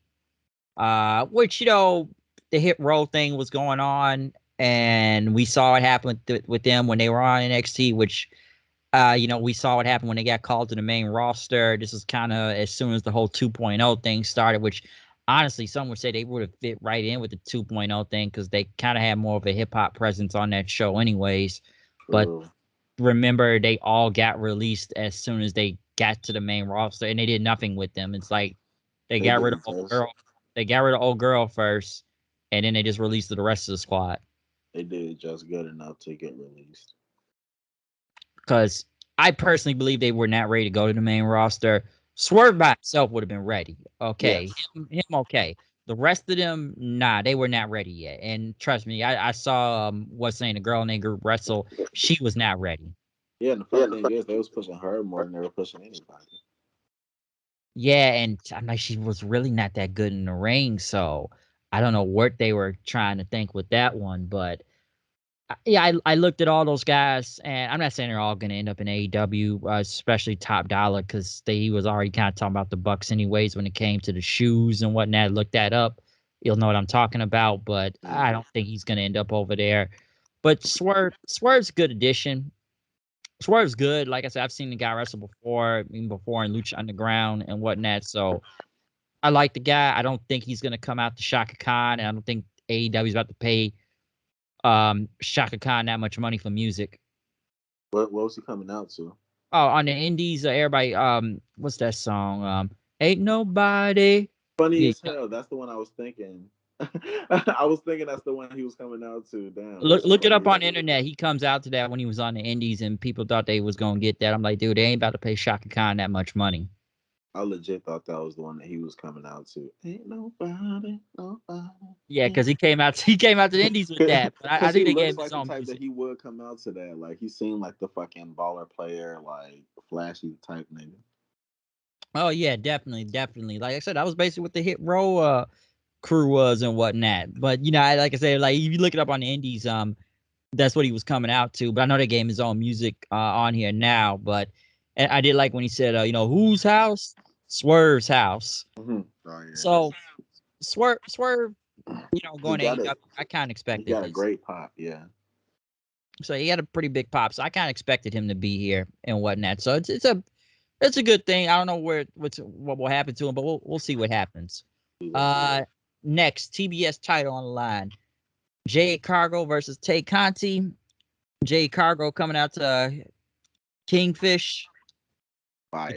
Which, the hit roll thing was going on, and we saw it happen with them when they were on NXT, which we saw what happened when they got called to the main roster. This is kind of as soon as the whole 2.0 thing started, which honestly, some would say they would have fit right in with the 2.0 thing because they kind of had more of a hip hop presence on that show, anyways. But true. remember, they all got released as soon as they got to the main roster, and they did nothing with them. It's like they They got rid of did old just girl. They got rid of old girl first, and then they just released the rest of the squad. they did just good enough to get released. Because I personally believe they were not ready to go to the main roster. Swerve by himself would have been ready. Okay. Yes, Him okay. The rest of them, nah, they were not ready yet. And trust me, I saw what's saying the girl in their group wrestle. She was not ready. yeah. And the funny thing is, they was pushing her more than they were pushing anybody. Yeah, and I'm like, she was really not that good in the ring. So I don't know what they were trying to think with that one, but yeah, I looked at all those guys, and I'm not saying they're all going to end up in AEW, especially Top Dollar, because he was already kind of talking about the Bucks anyways when it came to the shoes and whatnot. Look that up. You'll know what I'm talking about, but I Mm. don't think he's going to end up over there. But Swerve's a good addition. Swerve's good. Like I said, I've seen the guy wrestle before, even before in Lucha Underground and whatnot. So I like the guy. I don't think he's going to come out to Shaka Khan, and I don't think AEW's about to pay Shaka Khan that much money for music. What was he coming out to? Oh, on the indies, everybody, what's that song? Ain't nobody. Funny Yeah, as hell. That's the one I was thinking. I was thinking that's the one he was coming out to. Damn, look that's look it funny. up on the internet. He comes out to that when he was on the indies, and people thought they was gonna get that. I'm like, dude, they ain't about to pay Shaka Khan that much money. I legit thought that was the one that he was coming out to. Ain't nobody, Yeah, nobody. because he came out to the indies with that. But I Because think he they gave looks him his like the own type that music. he would come out to that. Like he seemed like the fucking baller player, like flashy type nigga. Oh yeah, definitely. Like I said, that was basically what the hit row crew was and whatnot. But like I said, like if you look it up on the indies, that's what he was coming out to. But I know they gave him his own music on here now. But and I did like when he said, whose house? Swerve's house. Mm-hmm. Oh yeah, So Swerve, he going to got AEW, it. I kind of He expected got a this. great pop. Yeah. So he had a pretty big pop. So I kind of expected him to be here and whatnot. So it's a good thing. I don't know what will happen to him, but we'll see what happens. Uh, Next TBS title on the line: Jade Cargo versus Tay Conti. Jade Cargo coming out to Kingfish. Fire,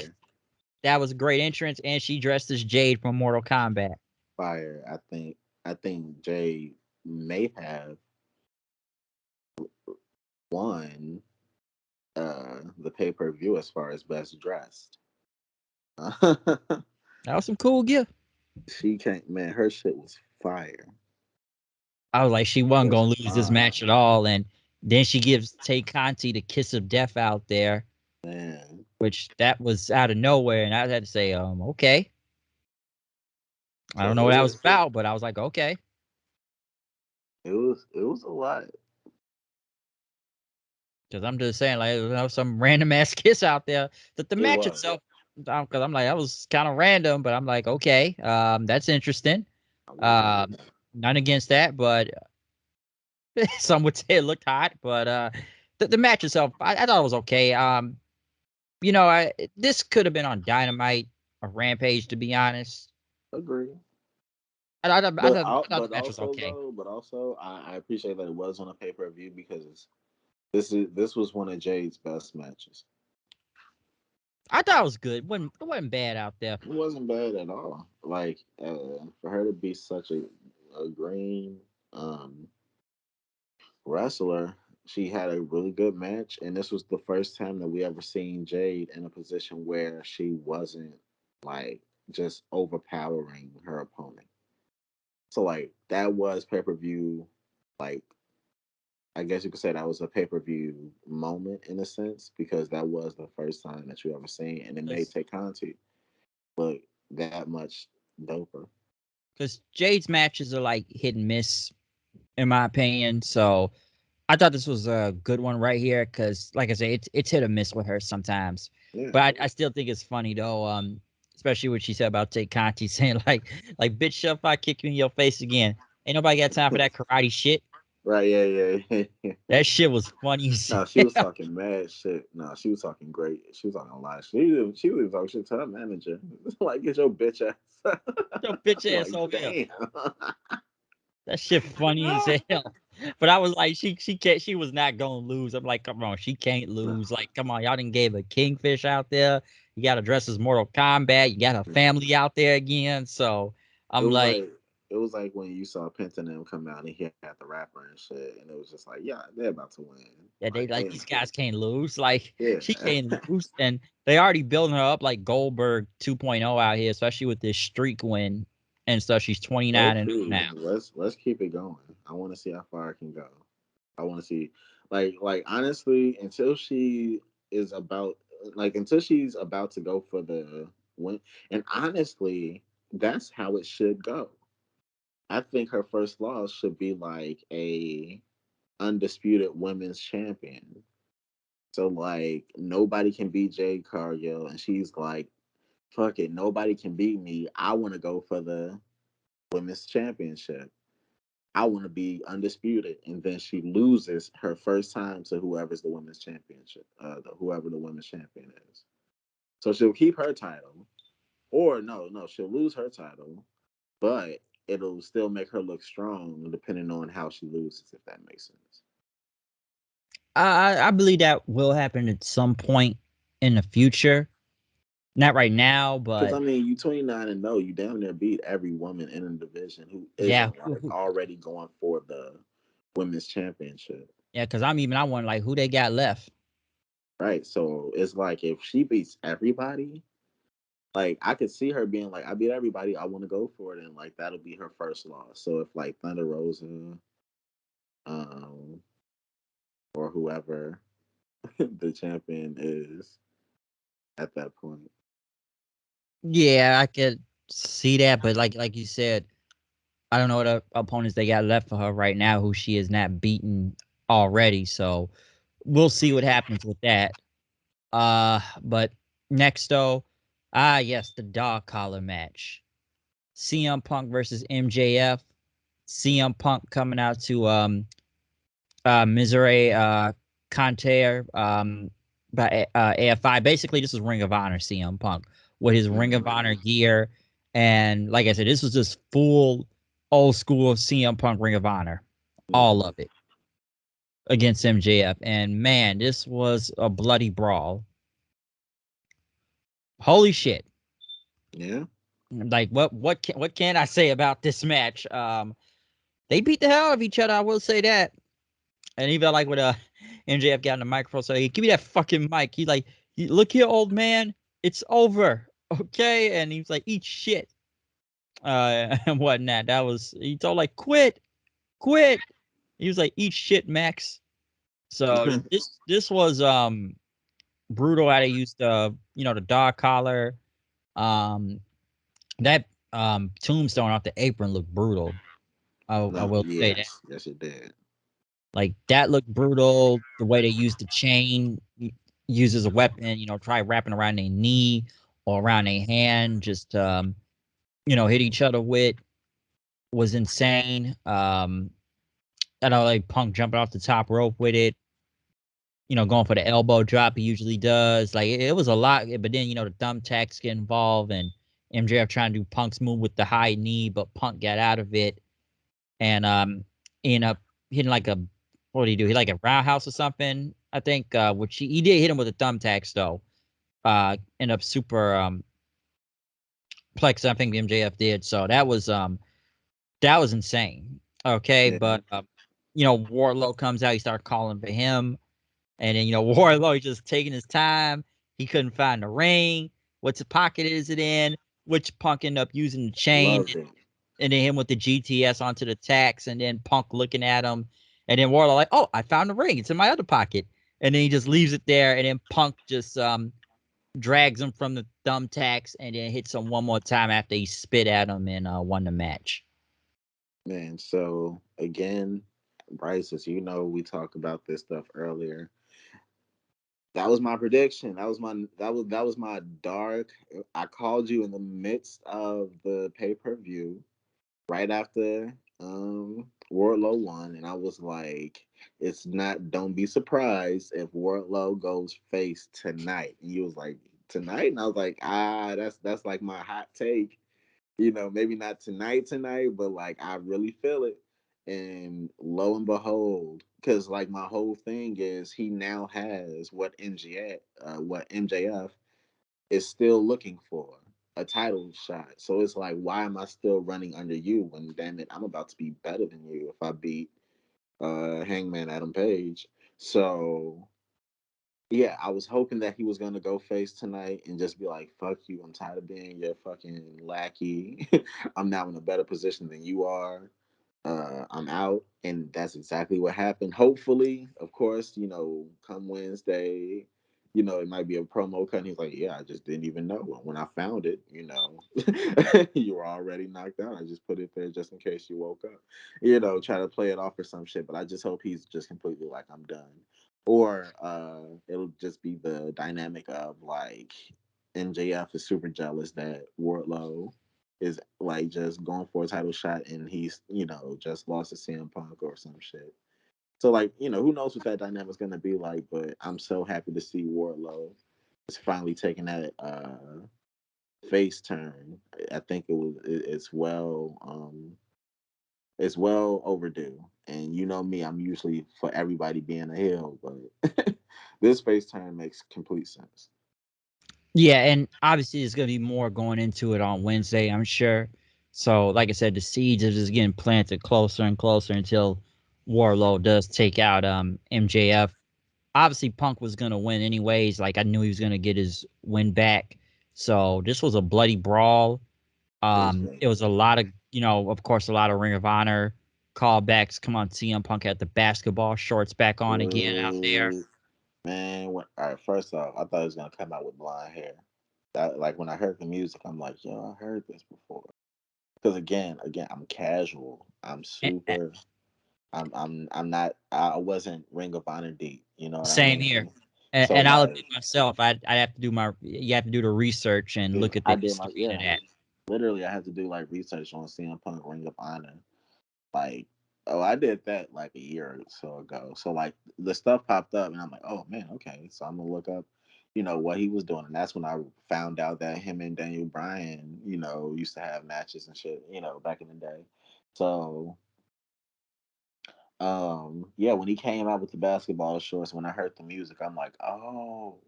That was a great entrance, and she dressed as Jade from Mortal Kombat. fire. I think Jay may have won the pay-per-view as far as best dressed. That was some cool gear. She can't, man, her shit was fire. I was like, she wasn't Was gonna lose this match at all, and then she gives Tay Conti the kiss of death out there, man. which that was out of nowhere, and I had to say, okay. I So don't know what that was about, but I was like, okay. It was a lot. Because I'm just saying, like, some random ass kiss out there. That the It match was. itself, because I'm like, that was kind of random, but I'm like, okay, that's interesting. I love it. Um, none against that, but some would say it looked hot. But the match itself, I thought it was okay. This could have been on Dynamite or Rampage, to be honest. Agree. I thought the match was okay. But also, I appreciate that it was on a pay-per-view because this was one of Jade's best matches. I thought it was good. It wasn't bad out there. It wasn't bad at all. Like for her to be such a green wrestler, she had a really good match, and this was the first time that we ever seen Jade in a position where she wasn't like just overpowering her opponent. So like that was pay-per-view, like I guess you could say that was a pay-per-view moment in a sense because that was the first time that you ever seen, and it made take Conti look that much doper. Because Jade's matches are like hit and miss, in my opinion. So I thought this was a good one right here because, like I say, it's hit or miss with her sometimes. Yeah. But I still think it's funny though, especially what she said about Tay Conti saying like bitch, shut if I kick you in your face again. Ain't nobody got time for that karate shit. Right, yeah. That shit was funny as No, she was hell. talking mad shit. No, she was talking great. She was talking a lot. She was talking shit to her manager. Like, get your bitch ass. Your bitch ass Like, over here. damn. That shit funny as hell. But I was like, she was not gonna lose. I'm like, come on, she can't lose. Like, come on, y'all didn't gave a kingfish out there. You got to dress as Mortal Kombat. You got a family out there again. So It I'm was like, like it was like when you saw Penta and them come out and he had the rapper and shit, and it was just like, yeah, they're about to win. yeah, they Like, like these guys can't lose. Like yeah, she can't lose, and they already building her up like Goldberg 2.0 out here, especially with this streak win and stuff. She's 29 and low-key, now. let's keep it going. I want to see how far it can go. I want to see, like honestly, until she's about to go for the win, and honestly, that's how it should go. I think her first loss should be like a undisputed women's champion. So like nobody can beat Jade Cargill, and she's like, "Fuck it, nobody can beat me. I want to go for the women's championship. I want to be undisputed." And then she loses her first time to whoever's the women's championship, whoever the women's champion is. So she'll keep her title, or no, she'll lose her title, but it'll still make her look strong depending on how she loses, if that makes sense. I believe that will happen at some point in the future. Not right now, Because but I mean, you 29 and no, you damn near beat every woman in the division who yeah, isn't like already going for the women's championship. yeah. Because I want like who they got left. Right. So it's like if she beats everybody, like I could see her being like, I beat everybody, I want to go for it, and like that'll be her first loss. So if like Thunder Rosa, um, or whoever the champion is at that point. Yeah, I could see that, but like you said, I don't know what opponents they got left for her right now who she is not beaten already. So we'll see what happens with that. But next though, yes, the dog collar match. CM Punk versus MJF. CM Punk coming out to Misery Conter by AFI. Basically, this is Ring of Honor CM Punk with his Ring of Honor gear. And like I said, this was just full old school CM Punk Ring of Honor. All of it against MJF. And man, this was a bloody brawl. Holy shit. Yeah. Like what can I say about this match? They beat the hell out of each other, I will say that. And even like with MJF got in the microphone, so hey, give me that fucking mic. He's like, look here, old man, it's over, okay? And he's like, eat shit, and whatnot. He told like, quit. He was like, eat shit, Max. So this was brutal. How they used the dog collar, um that tombstone off the apron looked brutal. I No, will say that. yes, it did. Like that looked brutal. The way they used the chain, used as a weapon. Try wrapping around their knee or around their hand, just hit each other with was insane. I know like Punk jumping off the top rope with it. Going for the elbow drop he usually does. Like it was a lot, but then the thumbtacks get involved and MJF trying to do Punk's move with the high knee, but Punk got out of it and he ended up hitting like a what did he do? He like a roundhouse or something, I think. Which he did hit him with the thumbtacks though. End up super plex. I think MJF did. So that was insane. Okay, Yeah, but Wardlow comes out. He started calling for him. And then, Wardlow just taking his time. He couldn't find the ring. What's the pocket is it in? Which Punk ended up using the chain. loved it. And then him with the GTS onto the tacks. And then Punk looking at him. And then Wardlow like, oh, I found the ring. It's in my other pocket. And then he just leaves it there. And then Punk just drags him from the thumbtacks and then hits him one more time after he spit at him and won the match. Man, so again, Bryce, as you know, we talked about this stuff earlier. That was my prediction. That was my dark. I called you in the midst of the pay-per-view right after Wardlow won, and I was like, it's not don't be surprised if Wardlow goes face tonight. And you was like, tonight? And I was like, that's like my hot take. Maybe not tonight, but like I really feel it. And lo and behold, because like my whole thing is he now has what MJF is still looking for, a title shot. So it's like, why am I still running under you when damn it, I'm about to be better than you if I beat Hangman Adam Page. So yeah, I was hoping that he was gonna go face tonight and just be like, "Fuck you! I'm tired of being your fucking lackey. I'm now in a better position than you are. I'm out," and that's exactly what happened. Hopefully, of course, come Wednesday, it might be a promo cut. And he's like, "Yeah, I just didn't even know when I found it. You were already knocked out. I just put it there just in case you woke up. Try to play it off or some shit." But I just hope he's just completely like, "I'm done." Or it'll just be the dynamic of like MJF is super jealous that Wardlow is like just going for a title shot and he's just lost to CM Punk or some shit. So like who knows what that dynamic's gonna be like, but I'm so happy to see Wardlow is finally taking that face turn. I think it's well overdue. And you know me, I'm usually for everybody being a heel, but this face turn makes complete sense. Yeah, and obviously there's gonna be more going into it on Wednesday, I'm sure. So, like I said, the seeds are just getting planted closer and closer until Warlow does take out MJF. Obviously, Punk was gonna win anyways. Like I knew he was gonna get his win back. So this was a bloody brawl. It was great. It was a lot of of course, a lot of Ring of Honor callbacks. Come on, CM Punk had the basketball shorts back on again out there. Ooh, man, all right, first off, I thought he was gonna come out with blonde hair. That, like when I heard the music, I'm like, yo, I heard this before. Because again, I'm casual. I'm Eh, super. I'm not. I wasn't Ring of Honor deep. You know what I Same here. mean? And, So and I'll like, admit myself, I have to do you have to do the research and look at I the did my history of that. literally, I had to do like research on CM Punk Ring of Honor. Like, oh, I did that like a year or so ago. So like the stuff popped up, and I'm like, oh man, okay. So I'm gonna look up, what he was doing, and that's when I found out that him and Daniel Bryan, used to have matches and shit, back in the day. So, yeah, when he came out with the basketball shorts, when I heard the music, I'm like, oh,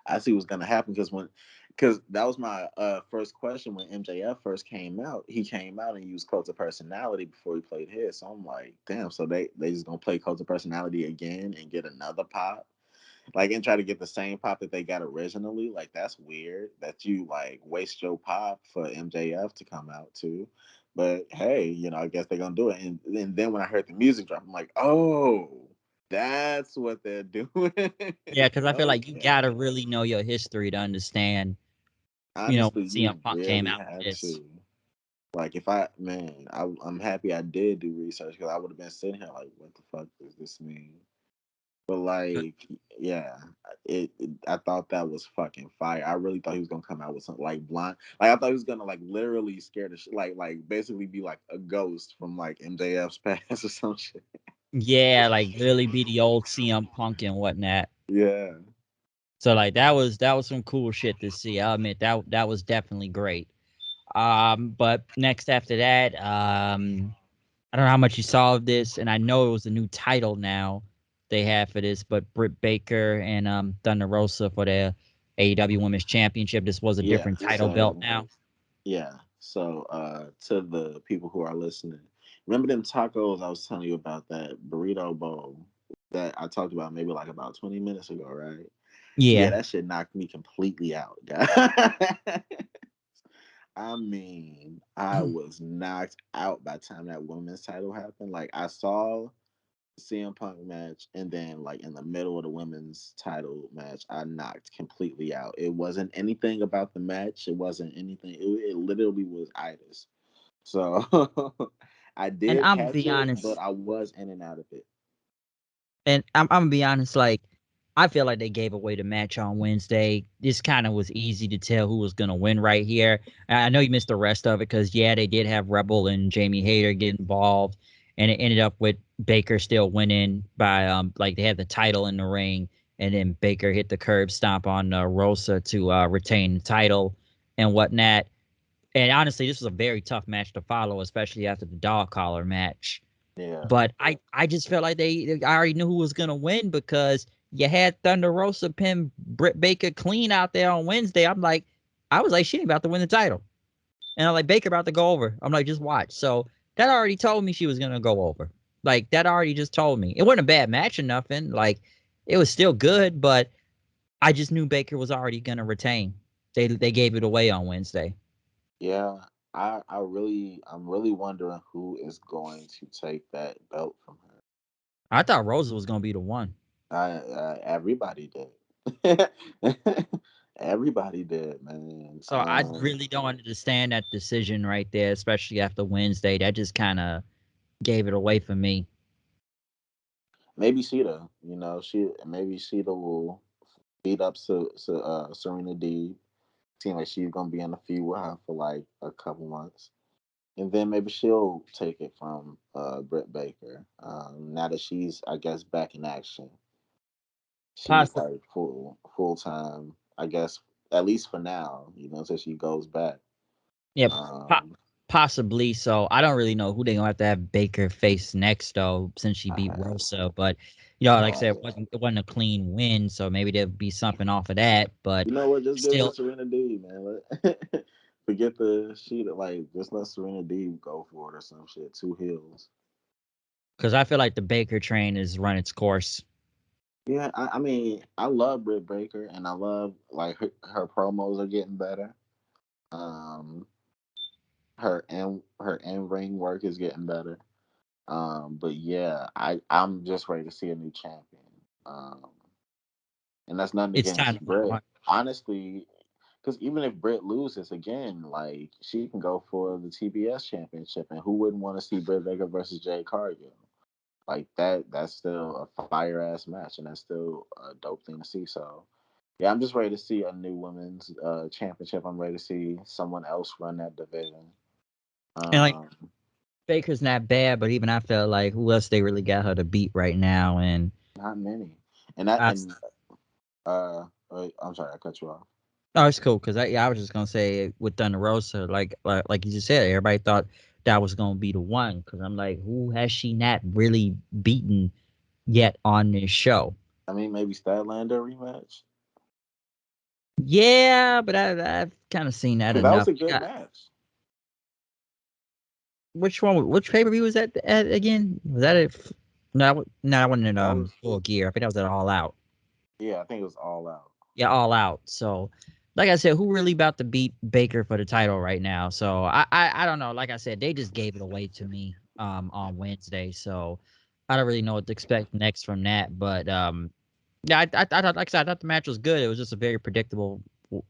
I see what's gonna happen because that was my first question when MJF first came out. He came out and used Cult of Personality before he played his. So I'm like, damn. So they just gonna play Cult of Personality again and get another pop, like and try to get the same pop that they got originally. Like that's weird that you like waste your pop for MJF to come out too. But hey, I guess they're gonna do it. And then when I heard the music drop, I'm like, oh. That's what they're doing. Yeah, because I feel like you gotta Okay. really know your history to understand, when Honestly, CM you Punk came really out with have this. to. Like if I'm happy I did do research because I would have been sitting here like, what the fuck does this mean? But like, yeah, I thought that was fucking fire. I really thought he was gonna come out with something like blind. Like I thought he was gonna like literally scare the shit, like basically be like a ghost from like MJF's past or some shit. Yeah, like literally be the old CM Punk and whatnot. Yeah, So like that was some cool shit to see. I'll admit that was definitely great. But next after that, I don't know how much you saw of this, and I know it was a new title now they have for this, but Britt Baker and Thunder Rosa for the AEW Women's Championship. This was a yeah. different title belt So now. yeah, so to the people who are listening, remember them tacos I was telling you about, that burrito bowl that I talked about maybe like about 20 minutes ago, right? Yeah, Yeah. that shit knocked me completely out, guys. I mean, I was knocked out by the time that women's title happened. Like I saw CM Punk match, and then like in the middle of the women's title match, I knocked completely out. It wasn't anything about the match. It wasn't anything. It literally was itis. So I And did I'm gonna catch be it, but honest, I was in and out of it. and I'm gonna be honest, like I feel like they gave away the match on Wednesday. This kind of was easy to tell who was gonna win right here. I know you missed the rest of it because yeah, they did have Rebel and Jamie Hayter get involved, and it ended up with Baker still winning by like they had the title in the ring, and then Baker hit the curb stomp on Rosa to retain the title and whatnot. And honestly, this was a very tough match to follow, especially after the dog collar match. Yeah, But I just felt like I already knew who was gonna win because you had Thunder Rosa pin Britt Baker clean out there on Wednesday. I was like, she ain't about to win the title, and I'm like, Baker about to go over. I'm like, just watch. So that already told me she was gonna go over. Like that already just told me it wasn't a bad match or nothing. Like it was still good, but I just knew Baker was already gonna retain. They gave it away on Wednesday. yeah. I'm really wondering who is going to take that belt from her. I thought Rosa was gonna be the one. Everybody did. Everybody did, man. So I really don't understand that decision right there, especially after Wednesday. That just kind of gave it away for me. Maybe Sheeta. Maybe Sheeta will beat up Serena Deeb. Seems like she's gonna be in the feud with her for like a couple months, and then maybe she'll take it from Britt Baker. Now that she's, I guess, back in action, she's Possibly, like full time. I guess at least for now, until she goes back. yeah, po- Um, possibly. So I don't really know who they're gonna have to have Baker face next though, since she I beat have Rosa. But you know, like I no said, idea. it wasn't a clean win, so maybe there'll be something off of that. But You know what? Just give it to still, Serena Deeb, man. Forget the sheet. Like, just let Serena Deeb go for it or some shit. Two heels. because I feel like the Baker train has run its course. Yeah, I mean, I love Britt Baker, and I love like her promos are getting better. Um, her in ring work is getting better. But yeah, I'm just ready to see a new champion. Um, and that's nothing It's time against to move Britt. on. Honestly, because even if Britt loses again, like she can go for the TBS championship, and who wouldn't want to see Britt Baker versus Jade Cargill? Like that's still a fire ass match, and that's still a dope thing to see. So yeah, I'm just ready to see a new women's championship. I'm ready to see someone else run that division. And like Um, Baker's not bad, but even I felt like who else they really got her to beat right now, and Not many, and that I and I'm sorry, I cut you off. Oh, it's cool because I was just gonna say with Thunder Rosa, like you just said, everybody thought that was gonna be the one because I'm like, who has she not really beaten yet on this show? I mean, maybe Statlander rematch, Yeah, but I've kind of seen that because that was enough. a good match. Which one? Which pay per view was that at again? Was that it? No, I wasn't in That was Full Gear. I think that was at All Out. Yeah, I think it was All Out. Yeah, All Out. So, like I said, who really about to beat Baker for the title right now? So I don't know. Like I said, they just gave it away to me on Wednesday. So I don't really know what to expect next from that. But yeah, I thought like I said, I thought the match was good. It was just a very predictable,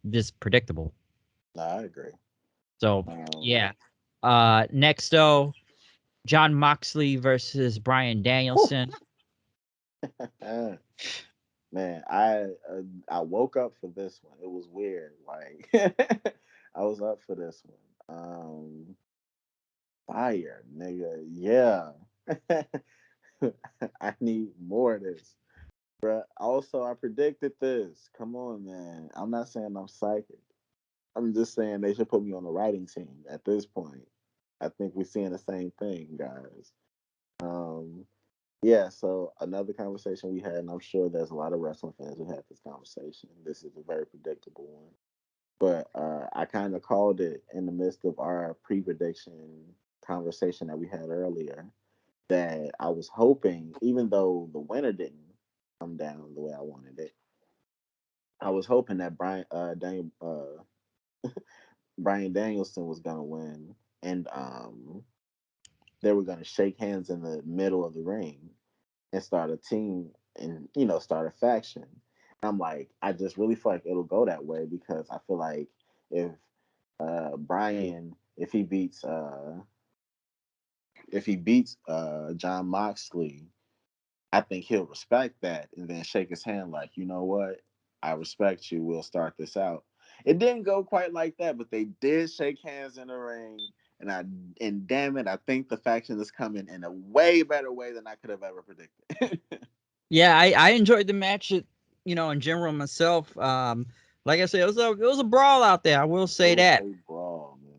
just predictable. Nah, I agree. So Um, yeah. Next though, John Moxley versus Bryan Danielson. Man, I woke up for this one. It was weird. Like I was up for this one. Fire, nigga. Yeah. I need more of this. Bruh. Also, I predicted this. Come on, man. I'm not saying I'm psychic. I'm just saying they should put me on the writing team at this point. I think we're seeing the same thing, guys. Um, yeah, so another conversation we had, and I'm sure there's a lot of wrestling fans who had this conversation. This is a very predictable one. But I kind of called it in the midst of our pre prediction conversation that we had earlier that I was hoping, even though the winner didn't come down the way I wanted it, I was hoping that Bryan Danielson was gonna win, and they were gonna shake hands in the middle of the ring and start a team and start a faction. And I'm like, I just really feel like it'll go that way because I feel like if Bryan, if he beats John Moxley, I think he'll respect that and then shake his hand like, you know what? I respect you. We'll start this out. It didn't go quite like that, but they did shake hands in the ring. And damn it, I think the faction is coming in a way better way than I could have ever predicted. Yeah, I enjoyed the match. In general myself. Like I said, it was a brawl out there. I will say It was that. a brawl, man.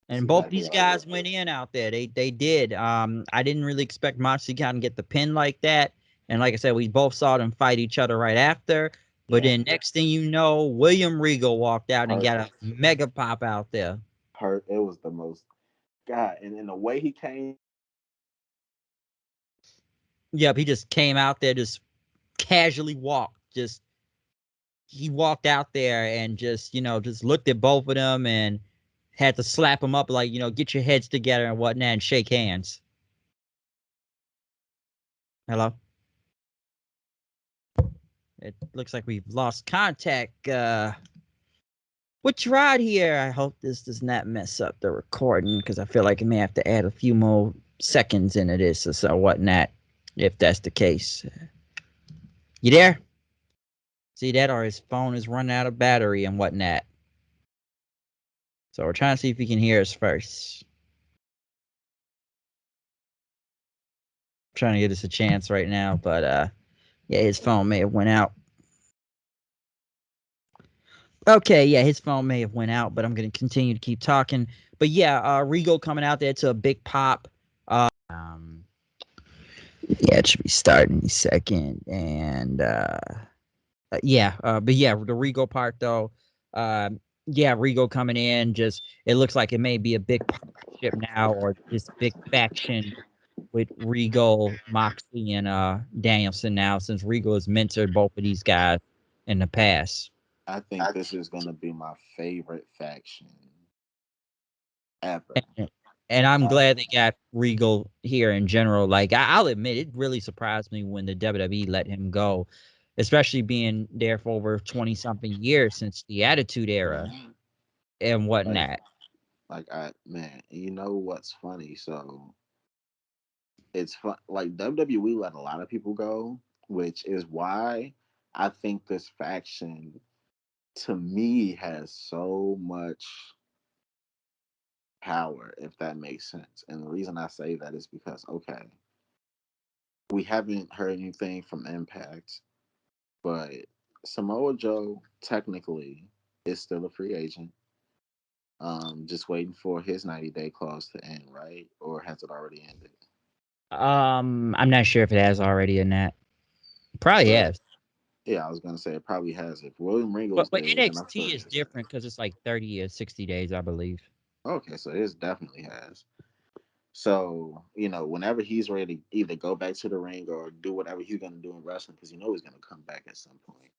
That's And both exactly these what I guys looked went at. in out there. They did. I didn't really expect Moxley to kind of get the pin like that. And like I said, we both saw them fight each other right after. But Yeah, then next thing you know, William Regal walked out and got a perfect. mega pop out there. Hurt. It was the most God, and in the way he came. Yep, he just came out there, just casually walked. Just he walked out there and just looked at both of them and had to slap them up like, get your heads together and whatnot and shake hands. Hello? It looks like we've lost contact. With Jrod here, I hope this does not mess up the recording because I feel like I may have to add a few more seconds into this or so whatnot, if that's the case. You there? See that? Or his phone is running out of battery and whatnot. So we're trying to see if he can hear us first. Trying to give us a chance right now, but yeah, his phone may have went out. Okay, yeah, his phone may have went out, but I'm gonna continue to keep talking. But yeah, Regal coming out there to a big pop. Yeah, it should be starting in a second. And but yeah, the Regal part though, yeah, Regal coming in, just it looks like it may be a big partnership now or this big faction with Regal, Moxley, and Danielson now, since Regal has mentored both of these guys in the past. I think this is gonna be my favorite faction ever. And I'm glad they got Regal here in general. Like I'll admit, it really surprised me when the WWE let him go, especially being there for over 20 something years since the Attitude Era Yeah. and Like, whatnot. man, you know what's funny? So it's fun. Like WWE let a lot of people go, which is why I think this faction to me has so much power, if that makes sense. And the reason I say that is because, okay, we haven't heard anything from Impact, but Samoa Joe technically is still a free agent. Just waiting for his 90-day clause to end, right? Or has it already ended? I'm not sure if it has already in that. Probably But has. yeah, I was gonna say it probably has. If William But Regal's but there, then I feel NXT like is it's different because it's like 30 or 60 days, I believe. okay. So it definitely has. So whenever he's ready to either go back to the ring or do whatever he's gonna do in wrestling, because he's gonna come back at some point.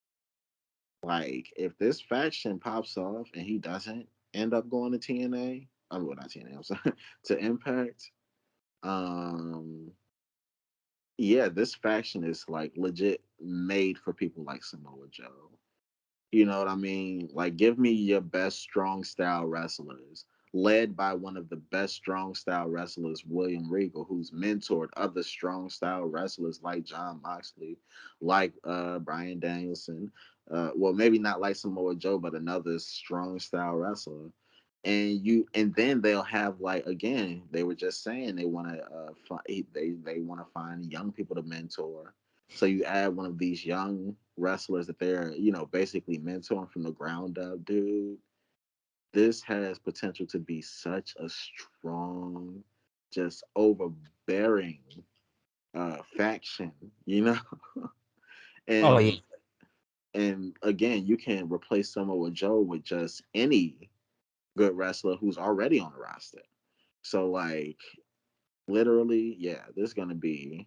Like if this faction pops off and he doesn't end up going to TNA, I mean, well, not TNA, I'm sorry, to Impact. Um, yeah, this faction is like legit made for people like Samoa Joe. You know what I mean? Like, give me your best strong style wrestlers. led by one of the best strong style wrestlers, William Regal, who's mentored other strong style wrestlers like John Moxley, like Bryan Danielson. Well, maybe not like Samoa Joe, but another strong style wrestler. And then they'll have, like, again, they were just saying they want to they want to find young people to mentor. So you add one of these young wrestlers that they're, basically mentoring from the ground up, dude. This has potential to be such a strong, just overbearing faction, Oh yeah. and again, you can replace Samoa Joe with just any good wrestler who's already on the roster. So, like, literally, yeah, this is gonna be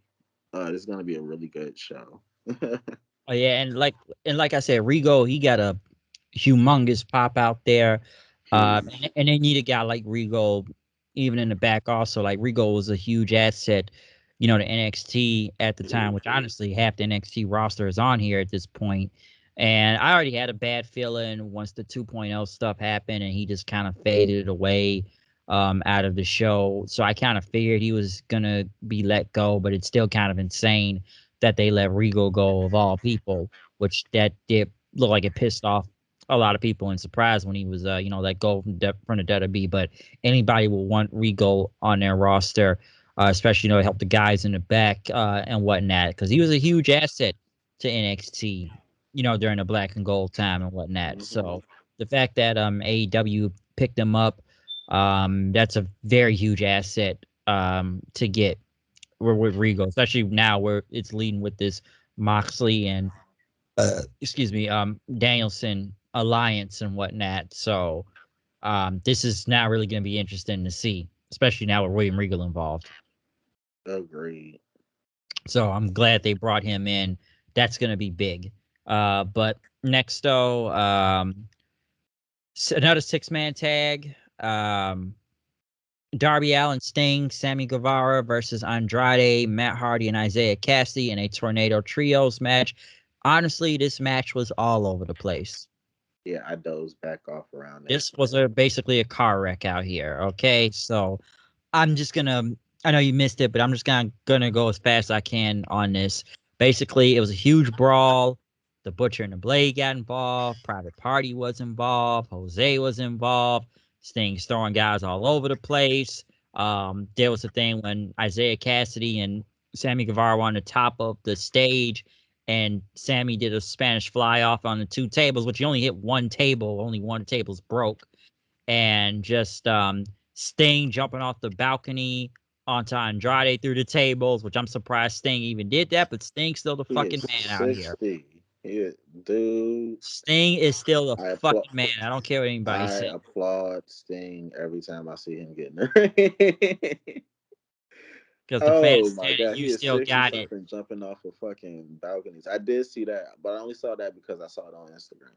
a really good show. Oh yeah, and like I said, Rigo, he got a humongous pop out there. Huge. And they need a guy like Rigo even in the back also. Like Rigo was a huge asset, to NXT at the time, which honestly half the NXT roster is on here at this point. And I already had a bad feeling once the 2.0 stuff happened and he just kind of faded away out of the show. So I kind of figured he was gonna be let go, but it's still kind of insane that they let Rigo go of all people, which that did look like it pissed off a lot of people and surprised when he was, let go from the WWE. But anybody will want Regal on their roster, especially, to help the guys in the back and whatnot, because he was a huge asset to NXT, during the black and gold time and whatnot. Hmm. So the fact that AEW picked him up, that's a very huge asset to get with Regal, especially now where it's leading with this Moxley and excuse me, Danielson alliance and whatnot. So this is now really going to be interesting to see, especially now with William Regal involved. Agreed. So I'm glad they brought him in. That's going to be big. But next, though, another 6-man tag. Darby Allin, Sting, Sammy Guevara versus Andrade, Matt Hardy, and Isiah Kassidy in a Tornado Trios match. Honestly, this match was all over the place. Yeah, I dozed back off around that This was basically a car wreck out here. Okay, so I'm just gonna. I know you missed it, but I'm just gonna go as fast as I can on this. Basically, it was a huge brawl. The Butcher and the Blade got involved. Private Party was involved. Jose was involved. Sting's throwing guys all over the place. There was a thing when Isiah Kassidy and Sammy Guevara were on the top of the stage, and Sammy did a Spanish fly off on the two tables, which he only hit one table. Only one of the tables broke, and just Sting jumping off the balcony onto Andrade through the tables, which I'm surprised Sting even did that, but Sting's still the he is fucking man out here. 60. Dude, Sting is still the I applaud. fucking man. I don't care what anybody I says. applaud Sting every time I see him getting there. Because the fact Oh my that god, you he is still 60 got it. something jumping off of fucking balconies. I did see that, but I only saw that because I saw it on Instagram.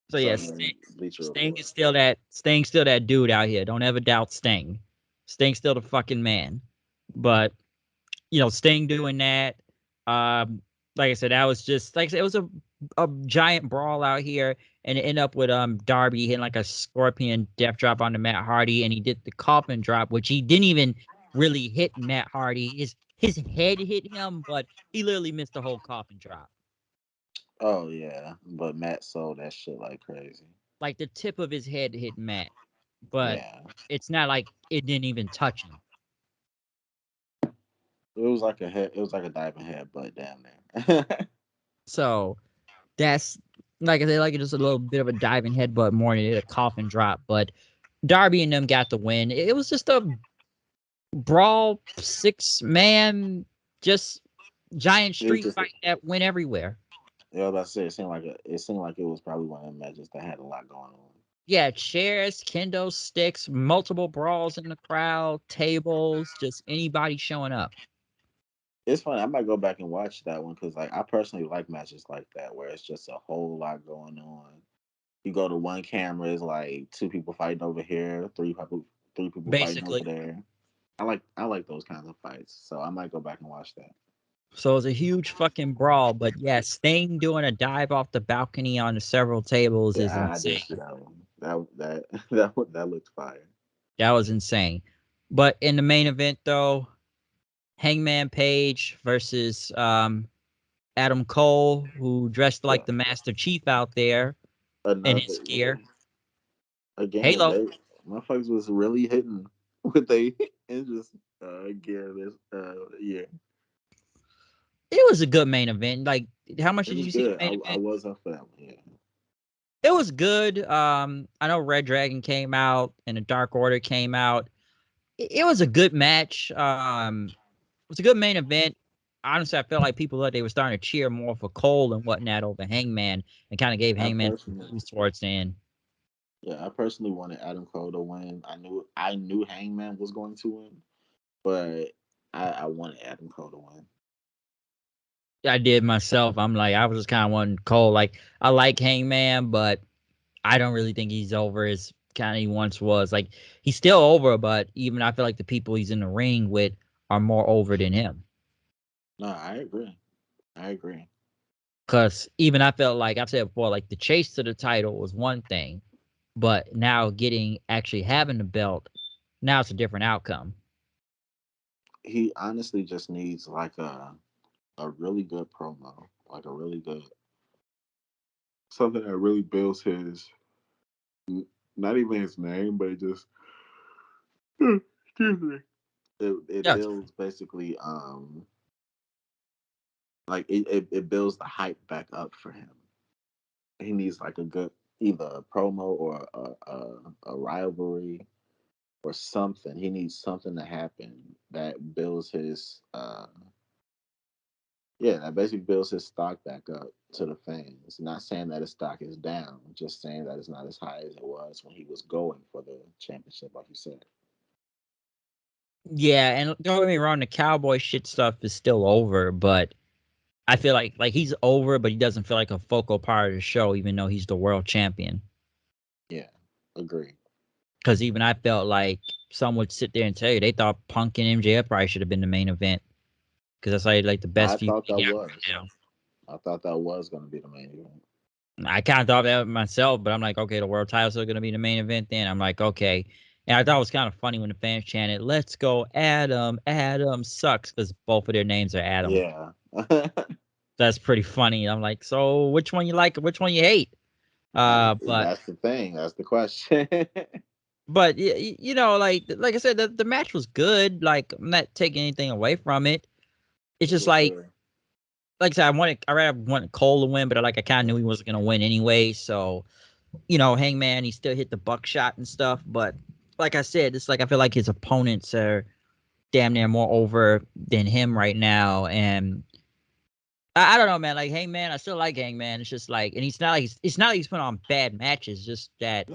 So So yeah, in Bleacher Sting Report. is still that Sting's still that dude out here. Don't ever doubt Sting. Sting's still the fucking man. But Sting doing that. Um, like I said, that was just like I said, it was a giant brawl out here, and it ended up with Darby hitting like a scorpion death drop onto Matt Hardy, and he did the coffin drop, which he didn't even really hit Matt Hardy. His head hit him, but he literally missed the whole coffin drop. Oh yeah, but Matt sold that shit like crazy. Like the tip of his head hit Matt, but Yeah, it's not like it didn't even touch him. it was like a head. It was like a diving head, but damn there. So that's like I said, like just a little bit of a diving headbutt more than a coffin drop. But Darby and them got the win. It was just a brawl, 6-man, just giant It was street just. fight that went everywhere. Yeah, I was about to say it seemed like it was probably one of them matches that had a lot going on. Yeah, chairs, kendo sticks, multiple brawls in the crowd, tables, just anybody showing up. It's funny. I might go back and watch that one because, like, I personally like matches like that where it's just a whole lot going on. You go to one camera, it's like two people fighting over here, three people fighting over Basically. there. I like those kinds of fights, so I might go back and watch that. So it was a huge fucking brawl. But yeah, Sting doing a dive off the balcony on several tables is Yeah, I did insane. see that one. That that looked fire. That was insane. But in the main event, though, Hangman Page versus Adam Cole, who dressed like Yeah, the Master Chief out there in another his gear. again. Halo. They motherfuckers was really hitting with they interest gear this year. It was a good main event. Like, how much It did was you see the good. main I event? was up for that one. Yeah, It was good. I know Red Dragon came out and the Dark Order came out. It was a good match. It was a good main event. Honestly, I felt like people thought they were starting to cheer more for Cole and whatnot over Hangman, and kind of gave I Hangman some personally, boost towards the end. I personally wanted Adam Cole to win. I knew Hangman was going to win, but I wanted Adam Cole to win. I did myself. I'm like, I was just kind of wanting Cole. Like, I like Hangman, but I don't really think he's over as kind of he once was. Like, he's still over, but even I feel like the people he's in the ring with are more over than him. No, I agree. I agree. Because even I felt like I've said before, like the chase to the title was one thing, but now actually having the belt, now it's a different outcome. He honestly just needs like a really good promo, like a really good something that really builds his not even his name, but it just excuse me. It Yeah, builds basically like it builds the hype back up for him. He needs like a good either a promo or a rivalry or something. He needs something to happen that builds his that basically builds his stock back up to the fans. Not saying that his stock is down, just saying that it's not as high as it was when he was going for the championship, like you said. yeah, and don't get me wrong, the cowboy shit stuff is still over, but I feel like he's over, but he doesn't feel like a focal part of the show, even though he's the world champion. Yeah, agree. Because even I felt like some would sit there and tell you they thought Punk and MJF probably should have been the main event because that's like the I best feud thought they that got was. right now. I thought that was going to be the main event. I kind of thought that myself, but I'm like, okay, the world title's still going to be the main event then. I'm like, okay. And I thought it was kind of funny when the fans chanted, let's go, Adam. Adam sucks because both of their names are Adam. Yeah. That's pretty funny. I'm like, so which one you like? Which one you hate? But That's the thing. That's the question. you know, like I said, the match was good. Like I'm not taking anything away from it. It's just For sure. like I said, I rather wanted Cole to win, but I kind of knew he wasn't gonna win anyway. So you know, Hangman, he still hit the buckshot and stuff. But like I said, it's like I feel like his opponents are damn near more over than him right now. And I don't know, man. Like Hangman, I still like Hangman. It's just like, and it's not like he's putting on bad matches. Just that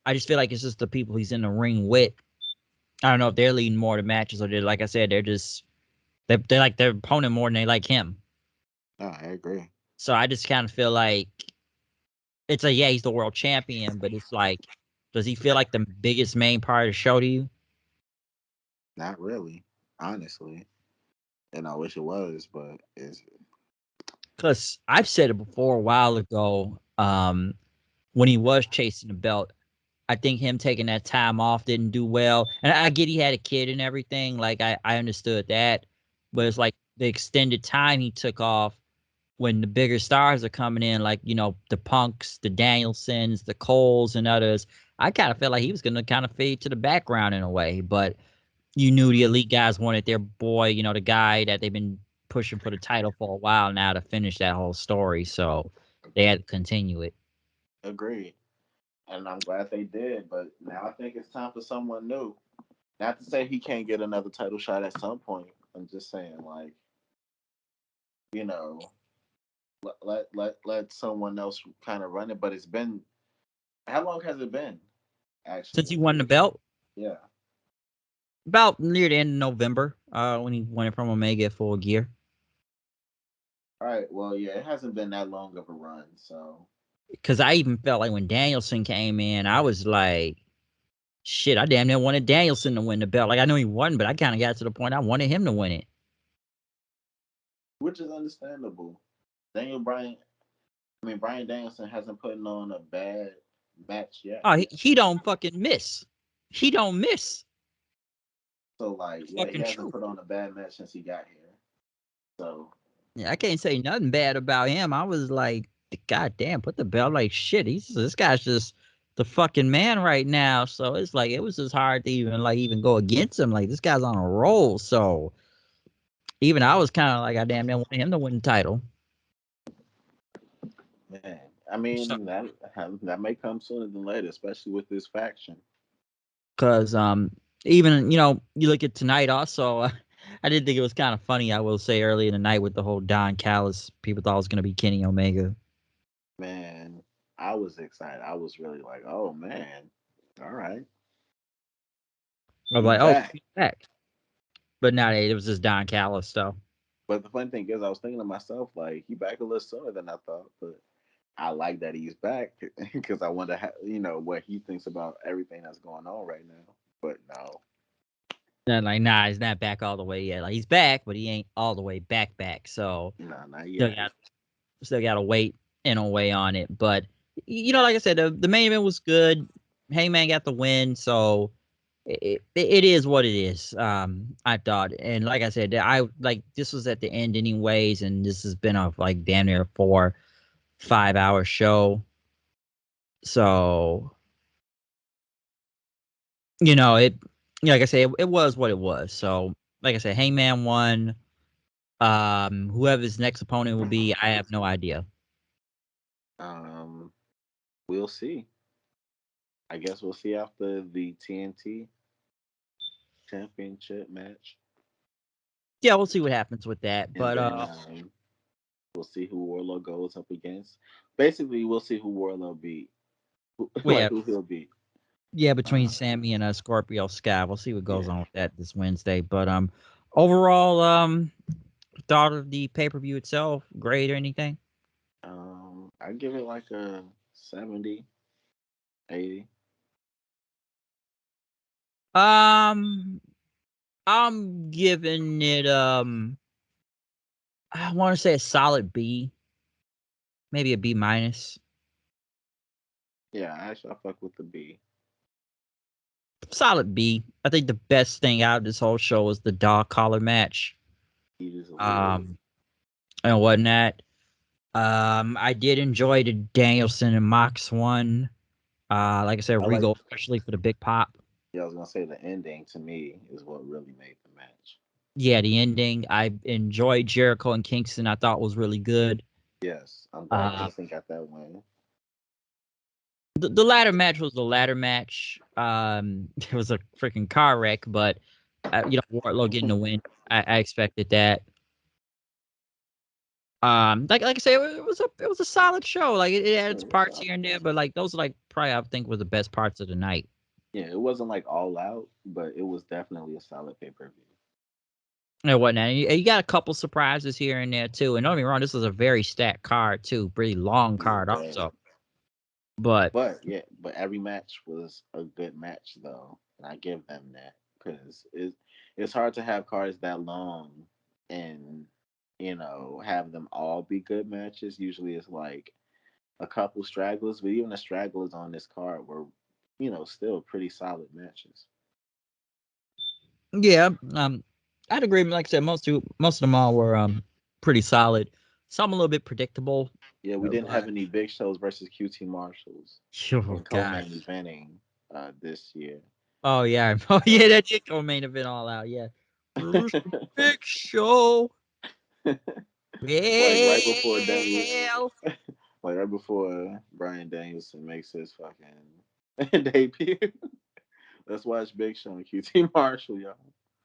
I just feel like it's just the people he's in the ring with. I don't know if they're leading more to matches or they're like I said, they're like their opponent more than they like him. No, I agree. So I just kind of feel like it's like, yeah, he's the world champion, but it's like, does he feel like the biggest main part of the show to you? Not really, honestly. And I wish it was, but it's Because I've said it before a while ago, when he was chasing the belt, I think him taking that time off didn't do well. And I get he had a kid and everything. Like, I understood that. But it's like the extended time he took off when the bigger stars are coming in, like, you know, the Punks, the Danielsons, the Coles, and others. I kind of felt like he was going to kind of fade to the background in a way. But you knew the elite guys wanted their boy, you know, the guy that they've been pushing for the title for a while now to finish that whole story. So they had to continue it. agreed. And I'm glad they did. But now I think it's time for someone new. Not to say he can't get another title shot at some point. I'm just saying, like, you know, let someone else kind of run it. But it's been how long has it been? Since he Actually, won the belt, yeah. about near the end of November, when he won it from Omega full gear. All right. Well, yeah, it hasn't been that long of a run. So Because I even felt like when Danielson came in, I was like, shit, I damn near wanted Danielson to win the belt. Like, I know he won, but I kind of got to the point I wanted him to win it. which is understandable. Daniel Bryan, Bryan Danielson hasn't put on a bad match yet. Oh, he don't fucking miss. He don't miss. So like, yeah, he Fucking hasn't true. put on a bad match since he got here. So Yeah, I can't say nothing bad about him. I was like, God damn, put the belt like shit. This guy's just the fucking man right now. So it's like it was just hard to even go against him. Like this guy's on a roll. So even I was kind of like, I damn near wanted him to win the title. man, I mean So, that may come sooner than later, especially with this faction. Cause even you look at tonight also. I did think it was kind of funny. I will say early in the night with the whole Don Callis. People thought it was gonna be Kenny Omega. Man, I was excited. I was really like, oh man, all right, I was he's like, oh, back. he's back. But now it was just Don Callis. So But the funny thing is, I was thinking to myself, like, he back a little sooner than I thought. But I like that he's back because I wonder how, what he thinks about everything that's going on right now. But no, then like, nah, he's not back all the way yet. Like he's back, but he ain't all the way back. So nah, not still yet. got still got to wait in a way on it. But like I said, the main event was good. Hangman got the win, so it is what it is. I thought, and like I said, I like this was at the end anyways, and this has been a like damn near 4-5 hour show. So it like I said, it was what it was. So like I said, Hangman won. Whoever his next opponent will be, I have no idea. Um, we'll see. I guess we'll see after the TNT Championship match, Yeah, we'll see what happens with that. and But then we'll see who Warlow goes up against. Basically, we'll see who Warlow beat, we like have who he'll beat. between Uh, Sammy and Scorpio Sky. We'll see what goes yeah. on with that this Wednesday. But overall, thought of the pay per view itself, great or anything? I give it like a 70, 80. Um, I'm giving it I want to say a solid B, maybe a B minus. Yeah, actually, I fuck with the B. Solid B. I think the best thing out of this whole show was the dog collar match. He is a little. Um, and whatnot. I did enjoy the Danielson and Mox one. Like I said, I like. Regal, especially for the big pop. Yeah, I was gonna say the ending to me is what really made the match. Yeah, the ending. I enjoyed Jericho and Kingston. I thought was really good. Yes, I'm glad Uh, Kingston got that win. the ladder match was the ladder match. It was a freaking car wreck, but Wardlow getting the win. I expected that. Like I said, it was a solid show. Like it had its parts here and there, but like those are like probably I think were the best parts of the night. Yeah, it wasn't like all out, but it was definitely a solid pay per view. And whatnot. And you got a couple surprises here and there too. And don't get me wrong, this was a very stacked card too, pretty long Yeah, card very. also. But But every match was a good match though, and I give them that because it's hard to have cards that long and have them all be good matches. Usually, it's like a couple stragglers, but even the stragglers on this card were still pretty solid matches. yeah, I'd agree. Like I said, most of them all were pretty solid. Some a little bit predictable. Yeah, we didn't have But any Big Shows versus QT Marshalls oh in god. co-main eventing this year. Oh yeah. Oh yeah, that did go main event all out. Yeah. Release the big show. like right before Daniel, Well. like right before Bryan Danielson makes his fucking debut. Let's watch Big Show and QT Marshall, y'all.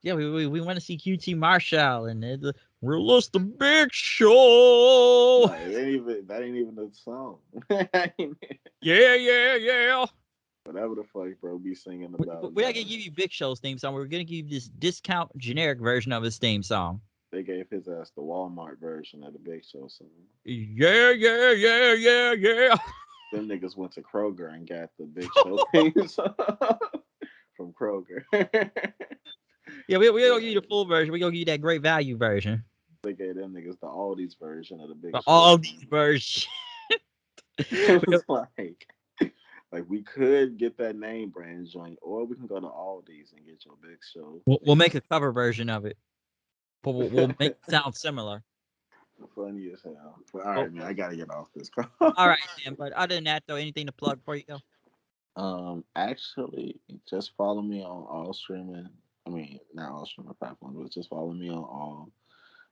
Yeah, we want to see QT Marshall and release the big show. No, that ain't even the song. Yeah. Whatever the fuck, bro, be singing We, about. we're not gonna give you Big Show's theme song. We're gonna give you this discount generic version of his theme song. They gave his ass the Walmart version of the Big Show song. Yeah. Them niggas went to Kroger and got the Big Show theme song from Kroger. Yeah, we gonna give you the full version. We gonna give you that great value version. They gave them niggas the Aldi's version of the Big But Show all song. these versions. It was like, Like we could get that name brand joint, or we can go to Aldi's and get your big show. We'll make a cover version of it, but we'll make it sound similar. Funny as hell. But all But, right, man, I gotta get off this call. all right, then. But other than that, though, anything to plug for you? Actually, just follow me on all streaming. I mean, not all streaming platforms, but just follow me on all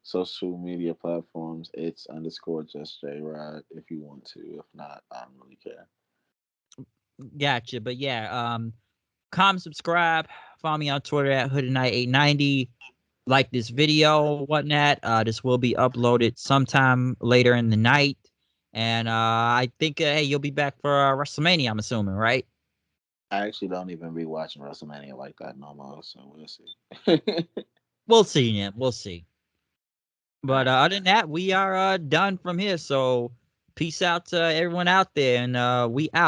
social media platforms. It's _ just Jrod if you want to. If not, I don't really care. Gotcha. But yeah, comment, subscribe, follow me on Twitter at HoodedKnight890. Like this video, whatnot. This will be uploaded sometime later in the night, and I think hey, you'll be back for WrestleMania. I'm assuming, right? I actually don't even be watching WrestleMania like that no more, so we'll see. We'll see, man. We'll see. But other than that, we are done from here. So peace out to everyone out there, and we out.